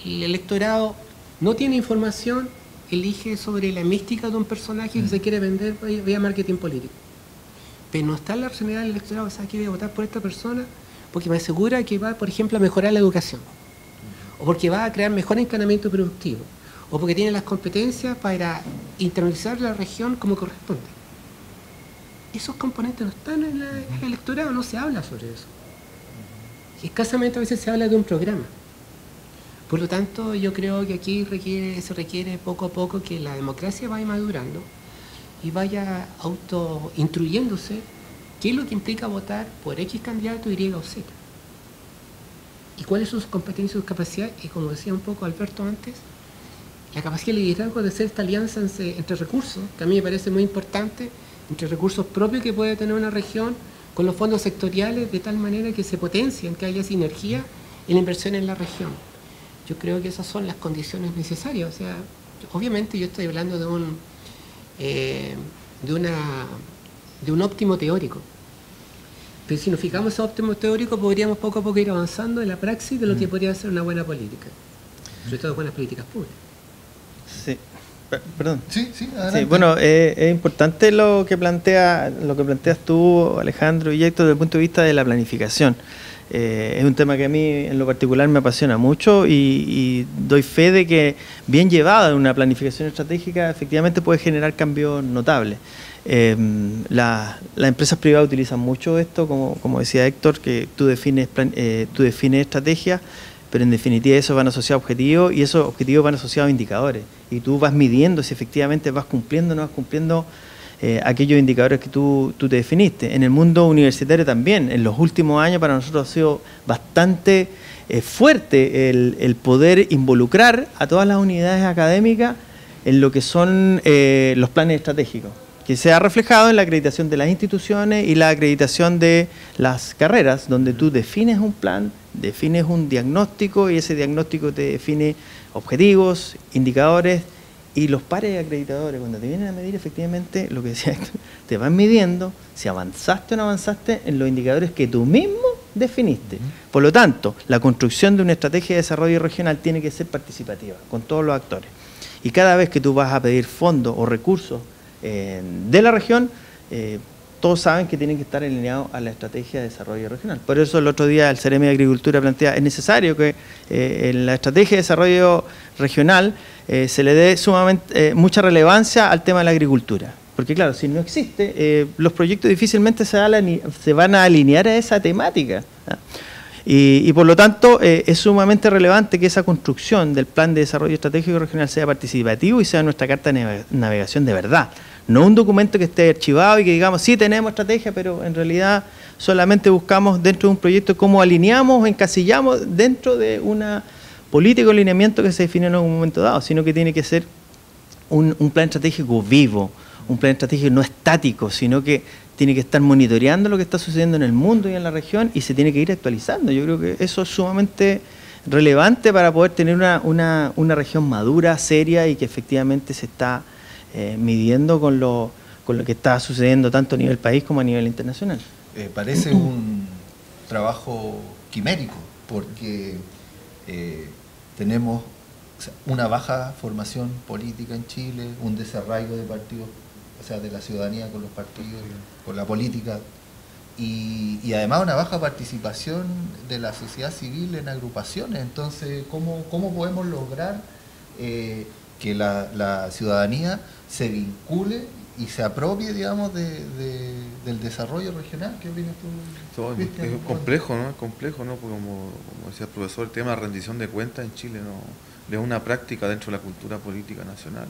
el electorado no tiene información, elige sobre la mística de un personaje que se quiere vender vía marketing político. Pero no está en la racionalidad del electorado, o sea, que voy a votar por esta persona porque me asegura que va, por ejemplo, a mejorar la educación, o porque va a crear mejor encanamiento productivo, o porque tiene las competencias para internalizar la región como corresponde. Esos componentes no están en el electorado, no se habla sobre eso. Y escasamente a veces se habla de un programa. Por lo tanto, yo creo que aquí se requiere poco a poco que la democracia vaya madurando y vaya autoinstruyéndose qué es lo que implica votar por X candidato, Y o Z. Y cuáles son sus competencias y sus capacidades. Y como decía un poco Alberto antes, la capacidad de liderazgo de hacer esta alianza entre recursos, que a mí me parece muy importante, entre recursos propios que puede tener una región con los fondos sectoriales, de tal manera que se potencien, que haya sinergia en la inversión en la región. Yo creo que esas son las condiciones necesarias. O sea, obviamente yo estoy hablando de un óptimo teórico. Pero si nos fijamos en ese óptimo teórico, podríamos poco a poco ir avanzando en la praxis de lo que podría ser una buena política. Sobre todo buenas políticas públicas. Sí. Perdón. Sí, adelante. Sí, bueno, es importante lo que planteas tú, Alejandro y Héctor, desde el punto de vista de la planificación. Es un tema que a mí en lo particular me apasiona mucho y doy fe de que bien llevada en una planificación estratégica efectivamente puede generar cambios notables. Las empresas privadas utilizan mucho esto, como decía Héctor, que tú defines estrategias, pero en definitiva eso van asociados a objetivos y esos objetivos van asociados a indicadores. Y tú vas midiendo si efectivamente vas cumpliendo o no vas cumpliendo aquellos indicadores que tú te definiste. En el mundo universitario también, en los últimos años para nosotros ha sido bastante fuerte el poder involucrar a todas las unidades académicas en lo que son los planes estratégicos, que se ha reflejado en la acreditación de las instituciones y la acreditación de las carreras, donde tú defines un plan, defines un diagnóstico y ese diagnóstico te define objetivos, indicadores y los pares acreditadores. Cuando te vienen a medir efectivamente lo que decía Héctor, te van midiendo si avanzaste o no avanzaste en los indicadores que tú mismo definiste. Por lo tanto, la construcción de una estrategia de desarrollo regional tiene que ser participativa con todos los actores. Y cada vez que tú vas a pedir fondos o recursos de la región, todos saben que tienen que estar alineados a la estrategia de desarrollo regional. Por eso el otro día el Ceremi de Agricultura plantea, es necesario que en la estrategia de desarrollo regional se le dé sumamente mucha relevancia al tema de la agricultura. Porque claro, si no existe, los proyectos difícilmente se van a alinear a esa temática, ¿no? Y por lo tanto es sumamente relevante que esa construcción del plan de desarrollo estratégico regional sea participativo y sea nuestra carta de navegación de verdad. No un documento que esté archivado y que digamos, sí tenemos estrategia, pero en realidad solamente buscamos dentro de un proyecto cómo alineamos o encasillamos dentro de una política o alineamiento que se define en algún momento dado, sino que tiene que ser un plan estratégico vivo, un plan estratégico no estático, sino que tiene que estar monitoreando lo que está sucediendo en el mundo y en la región y se tiene que ir actualizando. Yo creo que eso es sumamente relevante para poder tener una región madura, seria y que efectivamente se está midiendo con lo que está sucediendo tanto a nivel país como a nivel internacional. Parece un trabajo quimérico porque tenemos una baja formación política en Chile, un desarraigo de partidos, o sea, de la ciudadanía con los partidos, con la política, y además una baja participación de la sociedad civil en agrupaciones. Entonces, ¿cómo podemos lograr que la ciudadanía se vincule y se apropie, digamos, del desarrollo regional? ¿Qué opinas tú? Es complejo, ¿no? Es complejo, ¿no? Porque como decía el profesor, el tema de rendición de cuentas en Chile no es una práctica dentro de la cultura política nacional.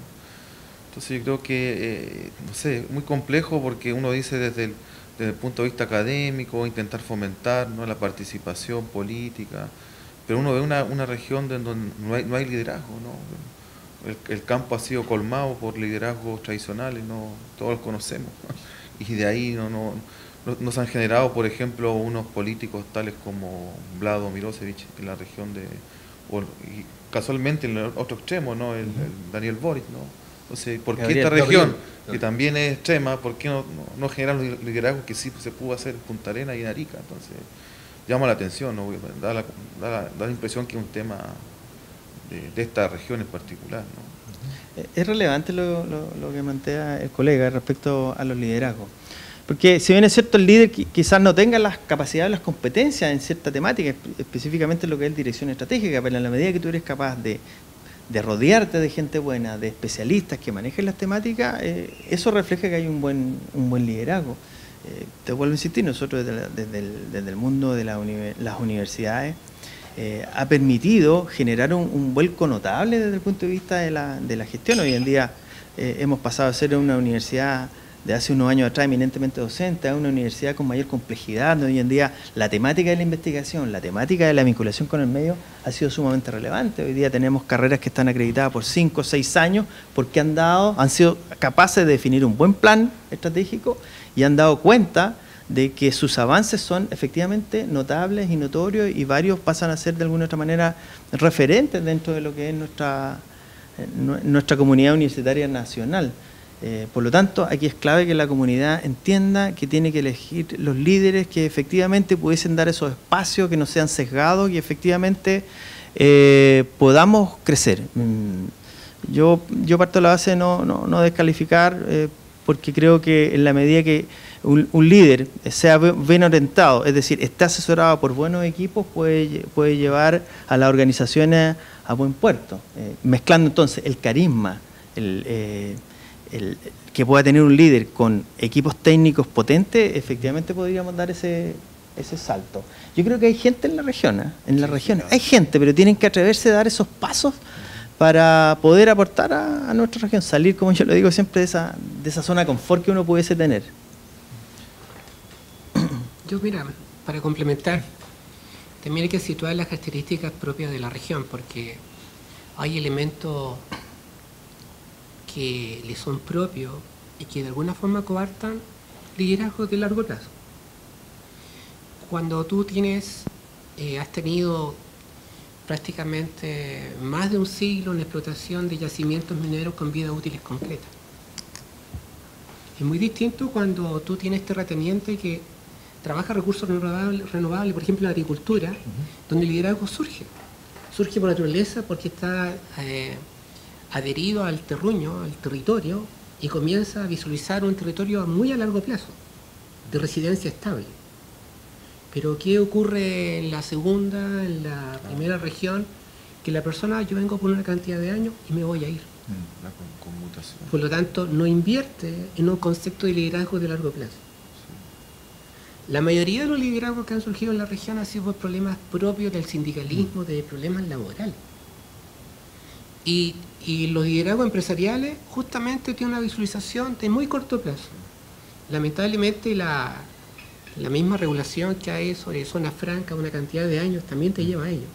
Entonces yo creo que, no sé, muy complejo porque uno dice desde el punto de vista académico, intentar fomentar, ¿no?, la participación política, pero uno ve una región donde no hay liderazgo, ¿no? El campo ha sido colmado por liderazgos tradicionales, ¿no? Todos los conocemos, y de ahí nos han generado, por ejemplo, unos políticos tales como Vlado Milosevic en la región y casualmente en el otro extremo, ¿no? El Daniel Boric, ¿no? Entonces, ¿por qué esta región, que también es extrema, por qué no generar los liderazgos que sí se pudo hacer en Punta Arenas y en Arica? Entonces, llama la atención, ¿no? Da la impresión que es un tema de esta región en particular, ¿no? Es relevante lo que plantea el colega respecto a los liderazgos. Porque si bien es cierto, el líder quizás no tenga las capacidades, las competencias en cierta temática, específicamente lo que es dirección estratégica, pero en la medida que tú eres capaz de rodearte de gente buena, de especialistas que manejen las temáticas, eso refleja que hay un buen liderazgo. Te vuelvo a insistir, nosotros desde el mundo de las universidades ha permitido generar un vuelco notable desde el punto de vista de la gestión. Hoy en día hemos pasado a ser una universidad de hace unos años atrás eminentemente docente a una universidad con mayor complejidad. Hoy en día la temática de la investigación, la temática de la vinculación con el medio ha sido sumamente relevante. Hoy día tenemos carreras que están acreditadas por 5 o 6 años porque han sido capaces de definir un buen plan estratégico y han dado cuenta de que sus avances son efectivamente notables y notorios, y varios pasan a ser de alguna otra manera referentes dentro de lo que es nuestra comunidad universitaria nacional. Por lo tanto, aquí es clave que la comunidad entienda que tiene que elegir los líderes que efectivamente pudiesen dar esos espacios, que no sean sesgados, y efectivamente podamos crecer. Yo parto de la base de no descalificar, porque creo que en la medida que un líder sea bien orientado, es decir, esté asesorado por buenos equipos, puede llevar a las organizaciones a buen puerto. Mezclando entonces el carisma, que pueda tener un líder con equipos técnicos potentes, efectivamente podríamos dar ese salto. Yo creo que hay gente en la región, hay gente, pero tienen que atreverse a dar esos pasos para poder aportar a nuestra región, salir, como yo lo digo siempre, de esa zona de confort que uno pudiese tener. Yo, mira, para complementar, también hay que situar las características propias de la región, porque hay elementos que le son propios y que de alguna forma coartan liderazgos de largo plazo. Cuando tú has tenido prácticamente más de un siglo en explotación de yacimientos mineros con vidas útiles concretas. Es muy distinto cuando tú tienes terrateniente que trabaja recursos renovables, por ejemplo, en la agricultura, donde el liderazgo surge por naturaleza porque está adherido al terruño, al territorio, y comienza a visualizar un territorio muy a largo plazo, de residencia estable. Pero ¿qué ocurre en la segunda, en la primera región? Que la persona, yo vengo por una cantidad de años y me voy a ir. La conmutación. Por lo tanto, no invierte en un concepto de liderazgo de largo plazo. La mayoría de los liderazgos que han surgido en la región han sido por problemas propios del sindicalismo, de problemas laborales. Y los liderazgos empresariales justamente tienen una visualización de muy corto plazo. Lamentablemente la misma regulación que hay sobre zonas francas, una cantidad de años, también te lleva a ello.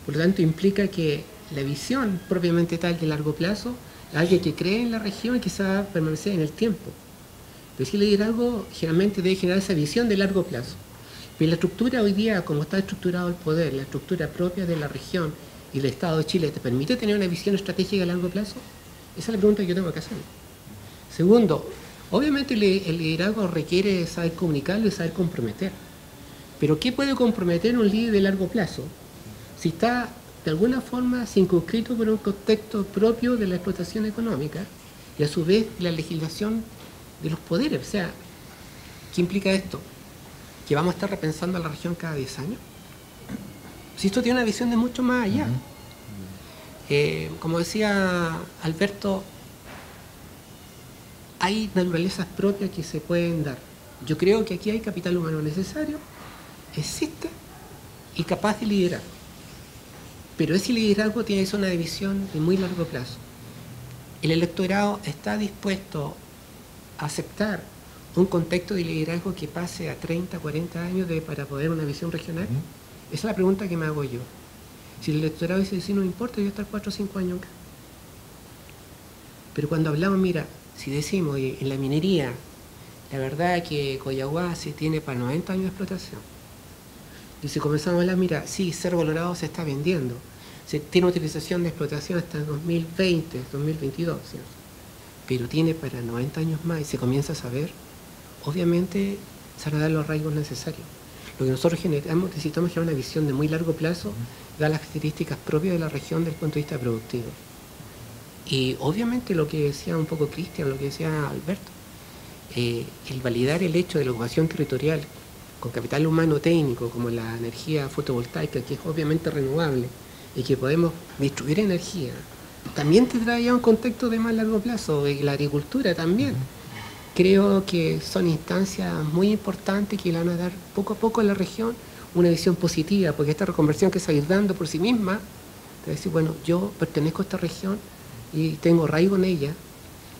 Por lo tanto, implica que la visión propiamente tal de largo plazo, alguien que cree en la región y que se va a permanecer en el tiempo. Pero si el liderazgo generalmente debe generar esa visión de largo plazo. Pero la estructura hoy día, como está estructurado el poder, la estructura propia de la región y el Estado de Chile, ¿te permite tener una visión estratégica a largo plazo? Esa es la pregunta que yo tengo que hacer. Segundo, obviamente el liderazgo requiere saber comunicarlo y saber comprometer. Pero ¿qué puede comprometer un líder de largo plazo si está de alguna forma circunscrito por un contexto propio de la explotación económica y a su vez la legislación de los poderes? O sea, ¿qué implica esto? ¿Que vamos a estar repensando a la región cada 10 años? Si esto tiene una visión de mucho más allá. Como decía Alberto, hay naturalezas propias que se pueden dar. Yo creo que aquí hay capital humano necesario, existe y capaz de liderar. Pero ese liderazgo tiene que ser una visión de muy largo plazo. El electorado está dispuesto a aceptar un contexto de liderazgo que pase a 30, 40 años para poder una visión regional. Esa es la pregunta que me hago yo. Si el electorado dice, sí, no me importa, yo voy a estar 4 o 5 años acá. Pero cuando hablamos, mira, si decimos en la minería La verdad es que Coyahuasi tiene para 90 años de explotación. Y si comenzamos a hablar, mira, sí, Cerro Colorado se está vendiendo. Se tiene utilización de explotación hasta el 2020, 2022, ¿cierto? Pero tiene para 90 años más y se comienza a saber, obviamente se van a dar los arraigos necesarios. Lo que nosotros necesitamos generar una visión de muy largo plazo, dar las características propias de la región desde el punto de vista productivo. Y obviamente lo que decía un poco Cristian, lo que decía Alberto, el validar el hecho de la ocupación territorial con capital humano técnico como la energía fotovoltaica, que es obviamente renovable y que podemos distribuir energía, también te trae un contexto de más largo plazo, y la agricultura también. Creo que son instancias muy importantes que le van a dar poco a poco a la región una visión positiva, porque esta reconversión que se va a ir dando por sí misma, te va a decir, bueno, yo pertenezco a esta región y tengo arraigo en ella,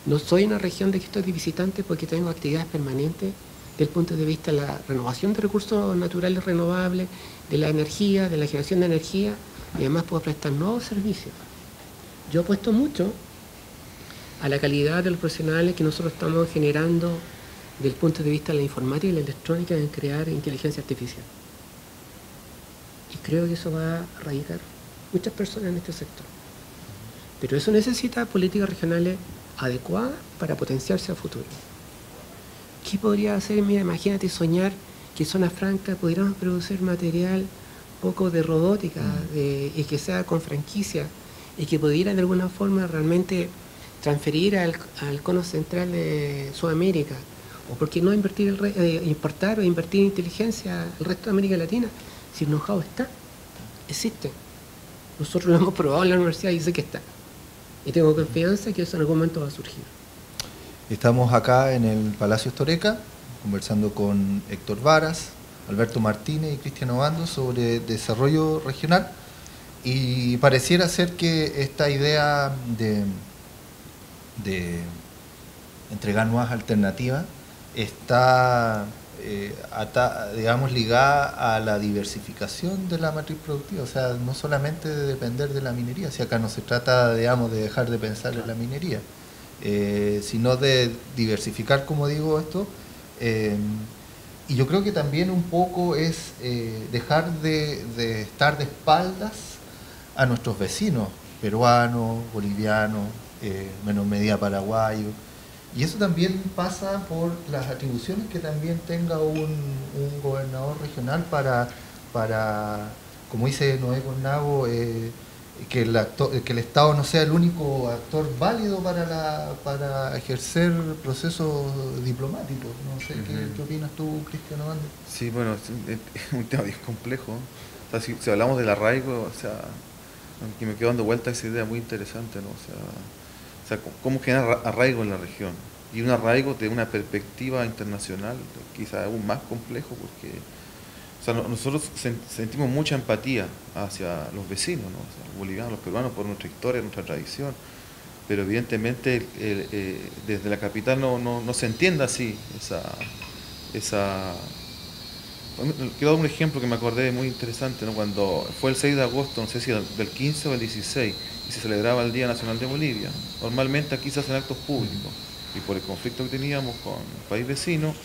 no soy una región de que estoy de visitante porque tengo actividades permanentes desde el punto de vista de la renovación de recursos naturales renovables, de la energía, de la generación de energía, y además puedo prestar nuevos servicios. Yo apuesto mucho a la calidad de los profesionales que nosotros estamos generando desde el punto de vista de la informática y la electrónica en crear inteligencia artificial. Y creo que eso va a arraigar muchas personas en este sector. Pero eso necesita políticas regionales adecuadas para potenciarse a futuro. ¿Qué podría hacer? Mira, imagínate soñar que en Zona Franca pudiéramos producir material poco de robótica y que sea con franquicia y que pudiera de alguna forma realmente transferir al cono central de Sudamérica, o por qué no importar o invertir en inteligencia al resto de América Latina, si el know-how está, existe. Nosotros lo hemos probado en la universidad y sé que está. Y tengo confianza que eso en algún momento va a surgir. Estamos acá en el Palacio Storeca, conversando con Héctor Varas, Alberto Martínez y Cristian Obando sobre desarrollo regional, y pareciera ser que esta idea de entregar nuevas alternativas está digamos, ligada a la diversificación de la matriz productiva, o sea, no solamente de depender de la minería, si acá no se trata, digamos, de dejar de pensar en la minería, sino de diversificar, como digo, esto, y yo creo que también un poco es dejar de estar de espaldas a nuestros vecinos, peruanos, bolivianos, menor medida paraguayos. Y eso también pasa por las atribuciones que también tenga un gobernador regional para como dice Noé Cornago, que el Estado no sea el único actor válido para ejercer procesos diplomáticos. No sé, ¿qué opinas tú, Cristian Obando? Sí, bueno, es un tema bien complejo. O sea, si hablamos del arraigo, o sea, que me quedo dando vuelta a esa idea muy interesante, ¿no? O sea, cómo generar arraigo en la región. Y un arraigo de una perspectiva internacional, quizás aún más complejo, porque o sea, nosotros sentimos mucha empatía hacia los vecinos, ¿no? O sea, los bolivianos, los peruanos, por nuestra historia, nuestra tradición. Pero evidentemente desde la capital no se entiende así esa. Quiero dar un ejemplo que me acordé muy interesante, ¿no? Cuando fue el 6 de agosto, no sé si del 15 o el 16, y se celebraba el Día Nacional de Bolivia. Normalmente aquí se hacen actos públicos, y por el conflicto que teníamos con el país vecino,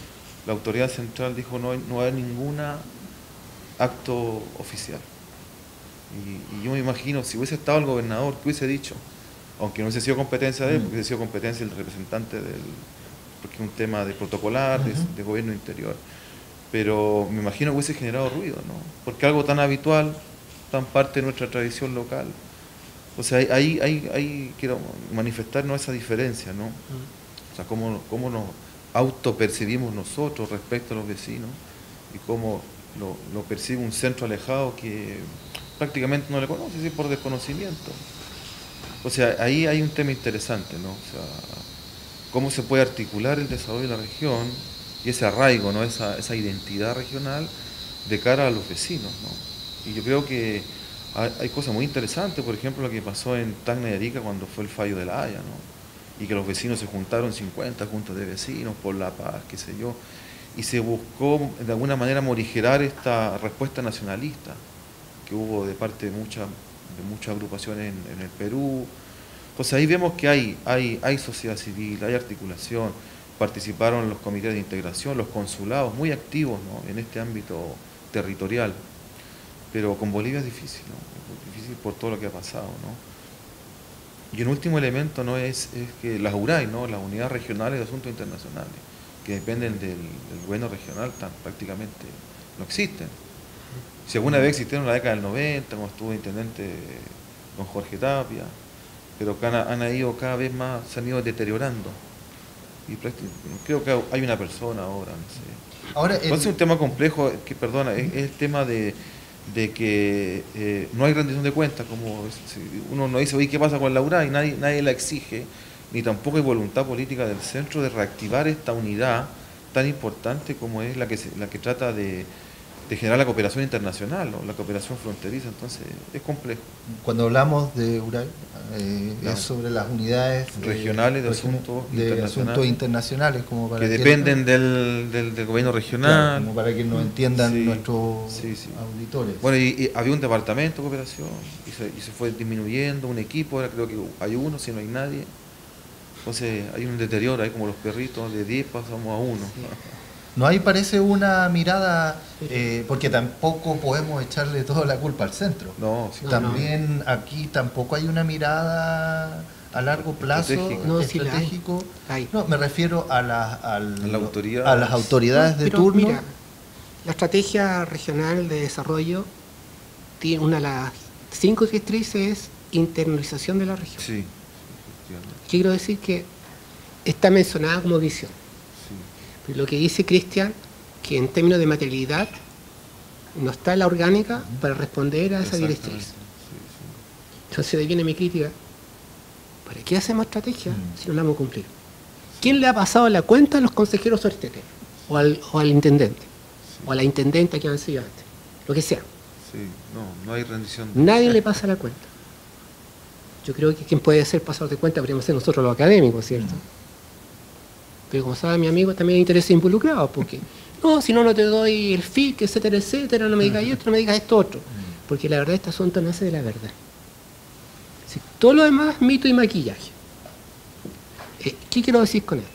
la autoridad central dijo no va a haber ningún acto oficial. Y yo me imagino, si hubiese estado el gobernador, ¿qué hubiese dicho? Aunque no hubiese sido competencia de él, porque hubiese sido competencia del representante porque es un tema de protocolar, de gobierno interior. Pero me imagino que hubiese generado ruido, ¿no? Porque algo tan habitual, tan parte de nuestra tradición local. O sea, ahí quiero manifestarnos esa diferencia, ¿no? O sea, cómo nos autopercibimos nosotros respecto a los vecinos y cómo lo percibe un centro alejado que prácticamente no le conoce, ¿sí? Por desconocimiento. O sea, ahí hay un tema interesante, ¿no? O sea, cómo se puede articular el desarrollo de la región y ese arraigo, ¿no? Esa identidad regional de cara a los vecinos, ¿no? Y yo creo que hay cosas muy interesantes, por ejemplo, lo que pasó en Tacna y Arica cuando fue el fallo de La Haya, ¿no? Y que los vecinos se juntaron 50 juntas de vecinos por la paz, qué sé yo, y se buscó de alguna manera morigerar esta respuesta nacionalista que hubo de parte de muchas agrupaciones en el Perú. Entonces ahí vemos que hay sociedad civil, hay articulación, participaron los comités de integración, los consulados, muy activos, ¿no?, en este ámbito territorial. Pero con Bolivia es difícil, ¿no? Es difícil por todo lo que ha pasado, ¿no? Y un último elemento, ¿no?, es que las URAI, ¿no?, las unidades regionales de asuntos internacionales, que dependen del gobierno regional, prácticamente no existen. Si alguna vez existieron en la década del 90, cuando estuvo intendente don Jorge Tapia, pero que han ido cada vez más, se han ido deteriorando. Y creo que hay una persona ahora, no sé. Ahora, Entonces un tema complejo, que perdona, es el tema de que no hay rendición de cuentas, como si uno no dice, oye, ¿qué pasa con la URAI? Nadie la exige, ni tampoco hay voluntad política del centro de reactivar esta unidad tan importante como es la que trata de generar la cooperación internacional, ¿no?, la cooperación fronteriza. Entonces es complejo. cuando hablamos de URAI, Claro. es sobre las unidades Regionales de asuntos internacionales, como para que dependen del gobierno regional. claro, como para que nos entiendan Sí, nuestros sí, sí. auditores. Bueno, y había un departamento de cooperación y se fue disminuyendo, un equipo, ahora creo que hay uno, si no hay nadie. Entonces hay un deterioro, hay como los perritos, de 10 pasamos a 1. No hay, parece, una mirada, porque tampoco podemos echarle toda la culpa al centro. No, sí. También aquí tampoco hay una mirada a largo plazo, Estratégica. No, sí la hay. estratégico. Hay. No, me refiero a las autoridades de Pero turno. mira, la estrategia regional de desarrollo tiene una de las 5 directrices es internalización de la región. Sí. Quiero decir que está mencionada como visión. Sí. Pero lo que dice Cristian, que en términos de materialidad no está la orgánica para responder a esa Exactamente. directriz. Sí, sí. Entonces de ahí viene mi crítica. ¿Para qué hacemos estrategia si no la vamos a cumplir? ¿Quién le ha pasado la cuenta a los consejeros sobre este tema? O al intendente. O a la intendenta que han sido antes. Lo que sea. Sí, no hay rendición. Nadie le pasa la cuenta. Yo creo que quien puede ser pasador de cuenta podríamos ser nosotros los académicos, ¿cierto? Pero como sabe mi amigo, también hay intereses involucrados, porque no, si no, no te doy el FIC, etcétera, etcétera, no me digas esto, no me digas esto otro. Porque la verdad, este asunto nace de la verdad. Si todo lo demás, mito y maquillaje. ¿Qué quiero decir con esto?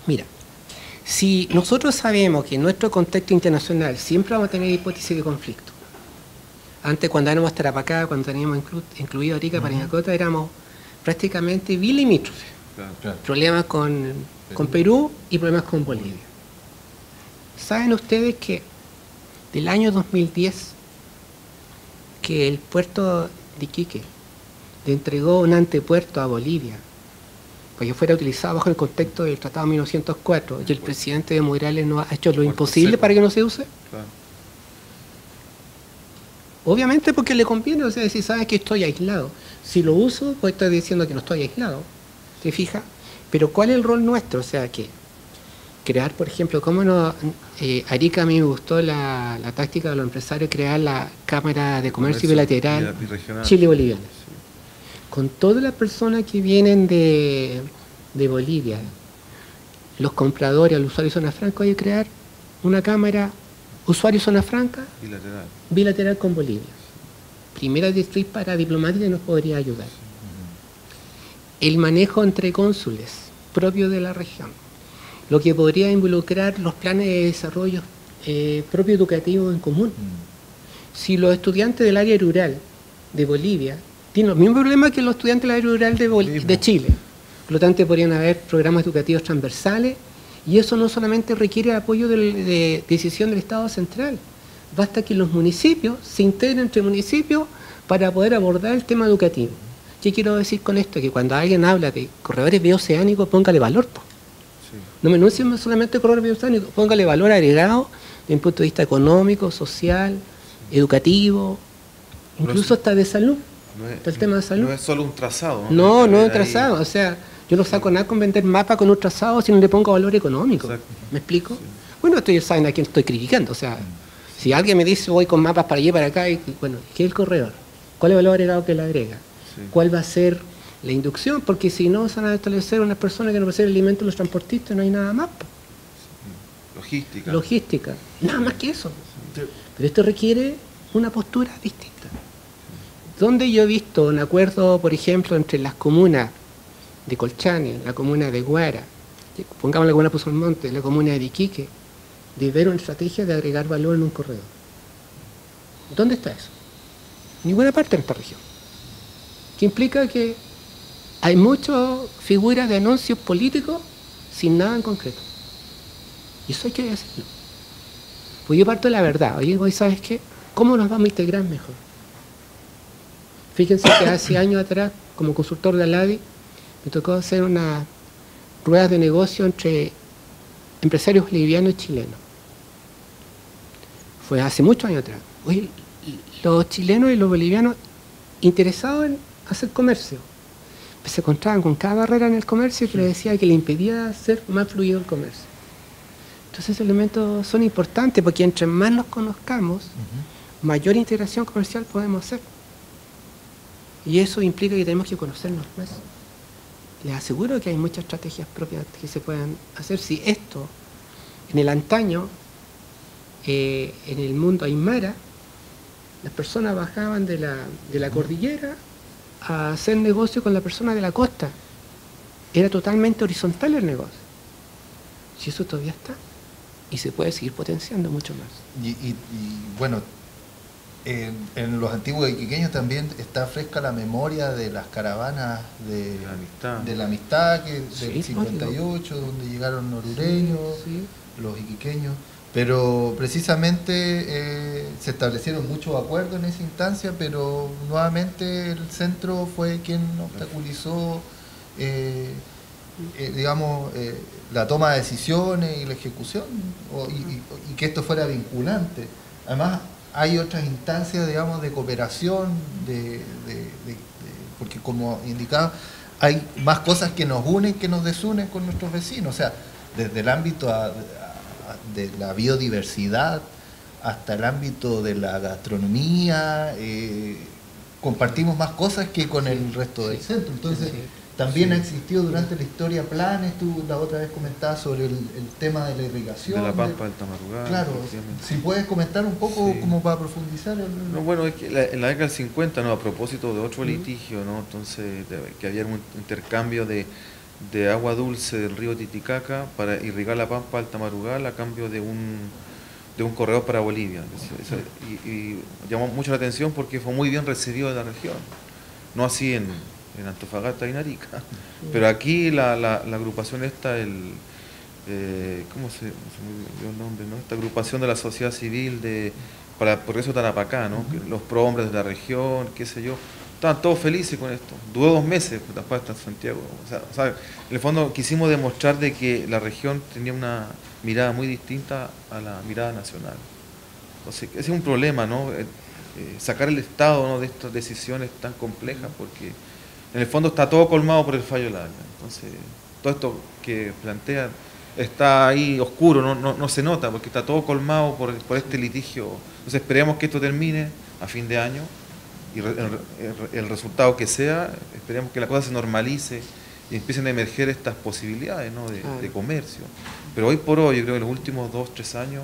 Mira, si nosotros sabemos que en nuestro contexto internacional siempre vamos a tener hipótesis de conflicto. Antes, cuando éramos Tarapacá, cuando teníamos incluido Arica, Parinacota, éramos prácticamente bilimítrofes. Claro. Problemas con Perú y problemas con Bolivia. ¿Saben ustedes que del año 2010, que el puerto de Iquique le entregó un antepuerto a Bolivia para que fuera utilizado bajo el contexto del Tratado de 1904, y el presidente de Morales no ha hecho lo imposible para que no se use? Claro. Obviamente porque le conviene, o sea, si sabes que estoy aislado. Si lo uso, pues estoy diciendo que no estoy aislado. ¿Te fijas? Pero ¿cuál es el rol nuestro? O sea, que crear, por ejemplo, cómo no... Arica, a mí me gustó la táctica de los empresarios, crear la Cámara de Comercio Bilateral Birregional. Chile-Boliviana. Con todas las personas que vienen de Bolivia, los compradores, los usuarios de zona franca, hay que crear una Cámara usuario zona franca bilateral con Bolivia. Primera directriz para diplomática nos podría ayudar. El manejo entre cónsules propio de la región, lo que podría involucrar los planes de desarrollo propio educativo en común. Si los estudiantes del área rural de Bolivia tienen los mismos problemas que los estudiantes del área rural de Chile, por lo tanto podrían haber programas educativos transversales, y eso no solamente requiere apoyo de decisión del Estado central, basta que los municipios se integren entre municipios para poder abordar el tema educativo. ¿Qué quiero decir con esto? Que cuando alguien habla de corredores bioceánicos, póngale valor. Sí. No me enuncie solamente corredores bioceánicos, póngale valor agregado desde un punto de vista económico, social, educativo, incluso hasta de salud. El tema de salud. No es solo un trazado. No es trazado. O sea, yo no saco nada con vender mapas con un trazado si no le pongo valor económico. Exacto. ¿Me explico? Sí. Bueno, ustedes saben a quién estoy criticando. O sea, si alguien me dice voy con mapas para allá y para acá, bueno, ¿qué es el corredor? ¿Cuál es el valor agregado que le agrega? Sí. ¿Cuál va a ser la inducción? Porque si no, se van a establecer unas personas que no poseen alimentos, los transportistas, no hay nada más. Sí. Logística. Nada más que eso. Sí. Pero esto requiere una postura distinta. Donde yo he visto un acuerdo, por ejemplo, entre las comunas de Colchane, la comuna de Guara pongamos la comuna de Pozo Almonte, la comuna de Iquique, de ver una estrategia de agregar valor en un corredor. ¿Dónde está eso? En ninguna parte en esta región. Que implica que hay muchas figuras de anuncios políticos sin nada en concreto. Y eso hay que decirlo. Pues yo parto de la verdad. Oye, hoy, ¿sabes qué? ¿Cómo nos vamos a integrar mejor? Fíjense que hace años atrás, como consultor de Aladi, me tocó hacer unas ruedas de negocio entre empresarios bolivianos y chilenos. Fue hace muchos años atrás. Oye, los chilenos y los bolivianos interesados en hacer comercio, pues se encontraban con cada barrera en el comercio que les decía que le impedía hacer más fluido el comercio. Entonces esos elementos son importantes porque entre más nos conozcamos, mayor integración comercial podemos hacer. Y eso implica que tenemos que conocernos más. Les aseguro que hay muchas estrategias propias que se pueden hacer. Si esto, en el antaño, en el mundo aymara, las personas bajaban de la cordillera a hacer negocio con la persona de la costa. Era totalmente horizontal el negocio. Si eso todavía está, y se puede seguir potenciando mucho más. Y bueno, en los antiguos iquiqueños también está fresca la memoria de las caravanas de la amistad que, del 58, donde llegaron norureños, los iquiqueños. Pero precisamente se establecieron muchos acuerdos en esa instancia, pero nuevamente el centro fue quien obstaculizó, la toma de decisiones y la ejecución, y que esto fuera vinculante. Además, hay otras instancias, digamos, de cooperación, porque como indicaba, hay más cosas que nos unen que nos desunen con nuestros vecinos. O sea, desde el ámbito de la biodiversidad hasta el ámbito de la gastronomía, compartimos más cosas que con el resto del centro. Entonces, también ha existido durante la historia planes. Tú la otra vez comentabas sobre el tema de la irrigación. De la Pampa del Tamarugal. Claro, si puedes comentar un poco como para profundizar. No, bueno, es que en la década del 50, ¿no? A propósito de otro litigio, ¿no? Entonces, que había un intercambio de agua dulce del río Titicaca para irrigar la Pampa del Tamarugal a cambio de un corredor para Bolivia. Y llamó mucho la atención porque fue muy bien recibido en la región. No así en Antofagasta y Narica. Pero aquí la agrupación esta, ¿cómo se me dio el nombre, ¿no? Esta agrupación de la sociedad civil para el progreso de Tarapacá, ¿no? Los prohombres de la región, qué sé yo, estaban todos felices con esto. Duró 2 meses después hasta Santiago. O sea, en el fondo quisimos demostrar de que la región tenía una mirada muy distinta a la mirada nacional. Entonces, ese es un problema, ¿no? Sacar el Estado, ¿no?, de estas decisiones tan complejas, porque en el fondo está todo colmado por el fallo de la ANA. Entonces, todo esto que plantean está ahí oscuro, no se nota, porque está todo colmado por este litigio. Entonces, esperemos que esto termine a fin de año, y el resultado que sea, esperemos que la cosa se normalice y empiecen a emerger estas posibilidades, ¿no?, de comercio. Pero hoy por hoy, yo creo que en los últimos 2-3 años,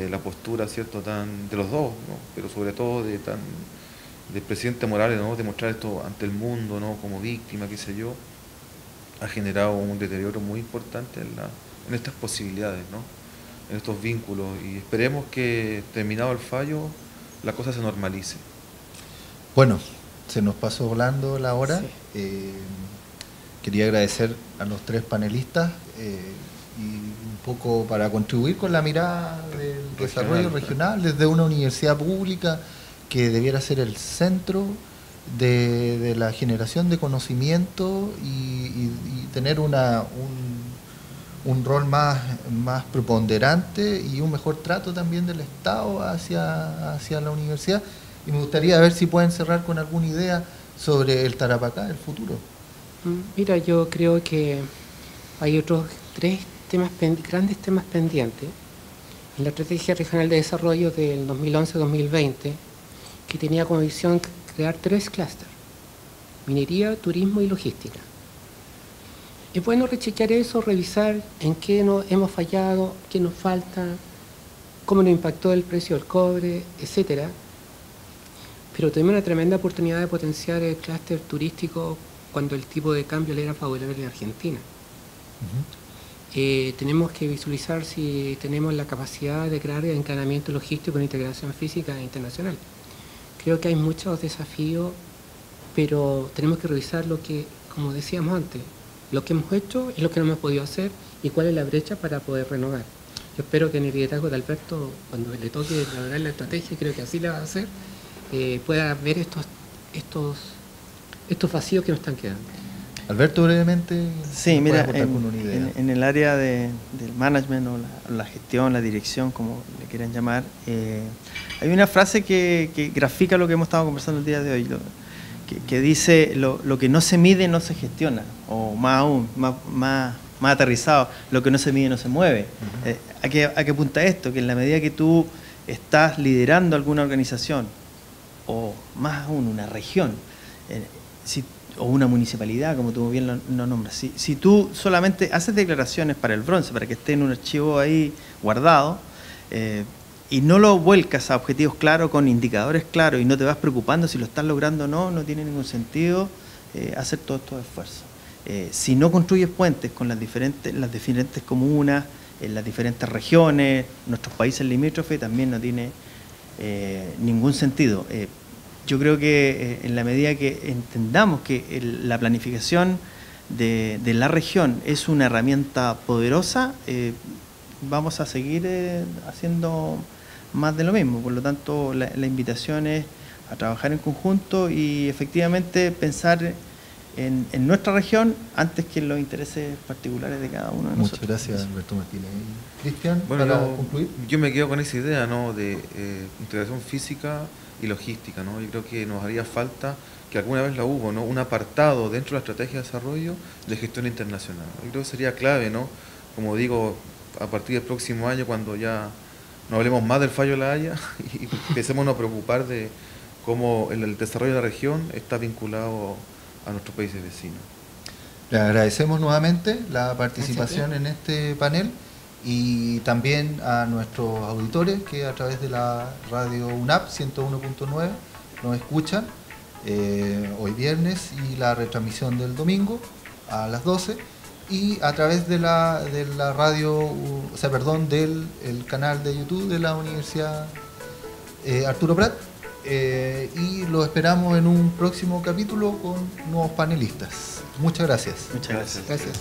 la postura, ¿cierto?, de los dos, ¿no?, pero sobre todo del presidente Morales, ¿no?, de mostrar esto ante el mundo, ¿no?, como víctima, qué sé yo, ha generado un deterioro muy importante en estas posibilidades, ¿no?, en estos vínculos, y esperemos que, terminado el fallo, la cosa se normalice. Bueno, se nos pasó volando la hora. Quería agradecer a los 3 panelistas y un poco para contribuir con la mirada del desarrollo regional desde una universidad pública que debiera ser el centro de la generación de conocimiento y tener un rol más preponderante y un mejor trato también del Estado hacia la universidad. Y me gustaría ver si pueden cerrar con alguna idea sobre el Tarapacá, el futuro. Mira, yo creo que hay otros 3 grandes temas pendientes en la Estrategia Regional de Desarrollo del 2011-2020, que tenía como visión crear 3 clústeres: minería, turismo y logística. Es bueno rechequear eso, revisar en qué hemos fallado, qué nos falta, cómo nos impactó el precio del cobre, etcétera. Pero también una tremenda oportunidad de potenciar el clúster turístico cuando el tipo de cambio le era favorable en Argentina. Tenemos que visualizar si tenemos la capacidad de crear encadenamiento logístico con integración física internacional. Creo que hay muchos desafíos, pero tenemos que revisar lo que, como decíamos antes, lo que hemos hecho y lo que no hemos podido hacer y cuál es la brecha para poder renovar. Yo espero que en el liderazgo de Alberto, cuando le toque elaborar la estrategia, creo que así la va a hacer, pueda ver estos vacíos que nos están quedando. Alberto, brevemente. Sí, mira, con una idea. en el área del management o la gestión, la dirección, como le quieran llamar, hay una frase que grafica lo que hemos estado conversando el día de hoy, que dice lo que no se mide no se gestiona, o más aún, más aterrizado, lo que no se mide no se mueve. ¿A qué apunta esto? Que en la medida que tú estás liderando alguna organización, o más aún una región, o una municipalidad, como tú bien lo nombras, si tú solamente haces declaraciones para el bronce, para que esté en un archivo ahí guardado, y no lo vuelcas a objetivos claros, con indicadores claros, y no te vas preocupando si lo estás logrando o no, no tiene ningún sentido hacer todos estos esfuerzos. Si no construyes puentes con las diferentes comunas, en las diferentes regiones, nuestros países limítrofes, también no tiene ningún sentido. Yo creo que en la medida que entendamos que la planificación de la región es una herramienta poderosa, vamos a seguir haciendo más de lo mismo. Por lo tanto, la invitación es a trabajar en conjunto y efectivamente pensar en nuestra región antes que en los intereses particulares de cada uno de nosotros. Muchas gracias, Alberto Martínez. Cristian, Bueno, para concluir. yo me quedo con esa idea, ¿no?, de integración física y logística, ¿no? Yo creo que nos haría falta, que alguna vez la hubo, ¿no?, un apartado dentro de la estrategia de desarrollo de gestión internacional. Yo creo que sería clave, ¿no?, como digo, a partir del próximo año, cuando ya no hablemos más del fallo de La Haya y empecemos a preocupar de cómo el desarrollo de la región está vinculado a nuestros países vecinos. Le agradecemos nuevamente la participación en este panel y también a nuestros auditores que a través de la radio UNAP 101.9 nos escuchan hoy viernes y la retransmisión del domingo a las 12 y a través de la radio, o sea, perdón, del canal de YouTube de la Universidad Arturo Prat. Y lo esperamos en un próximo capítulo con nuevos panelistas. Muchas gracias. Muchas gracias. Gracias.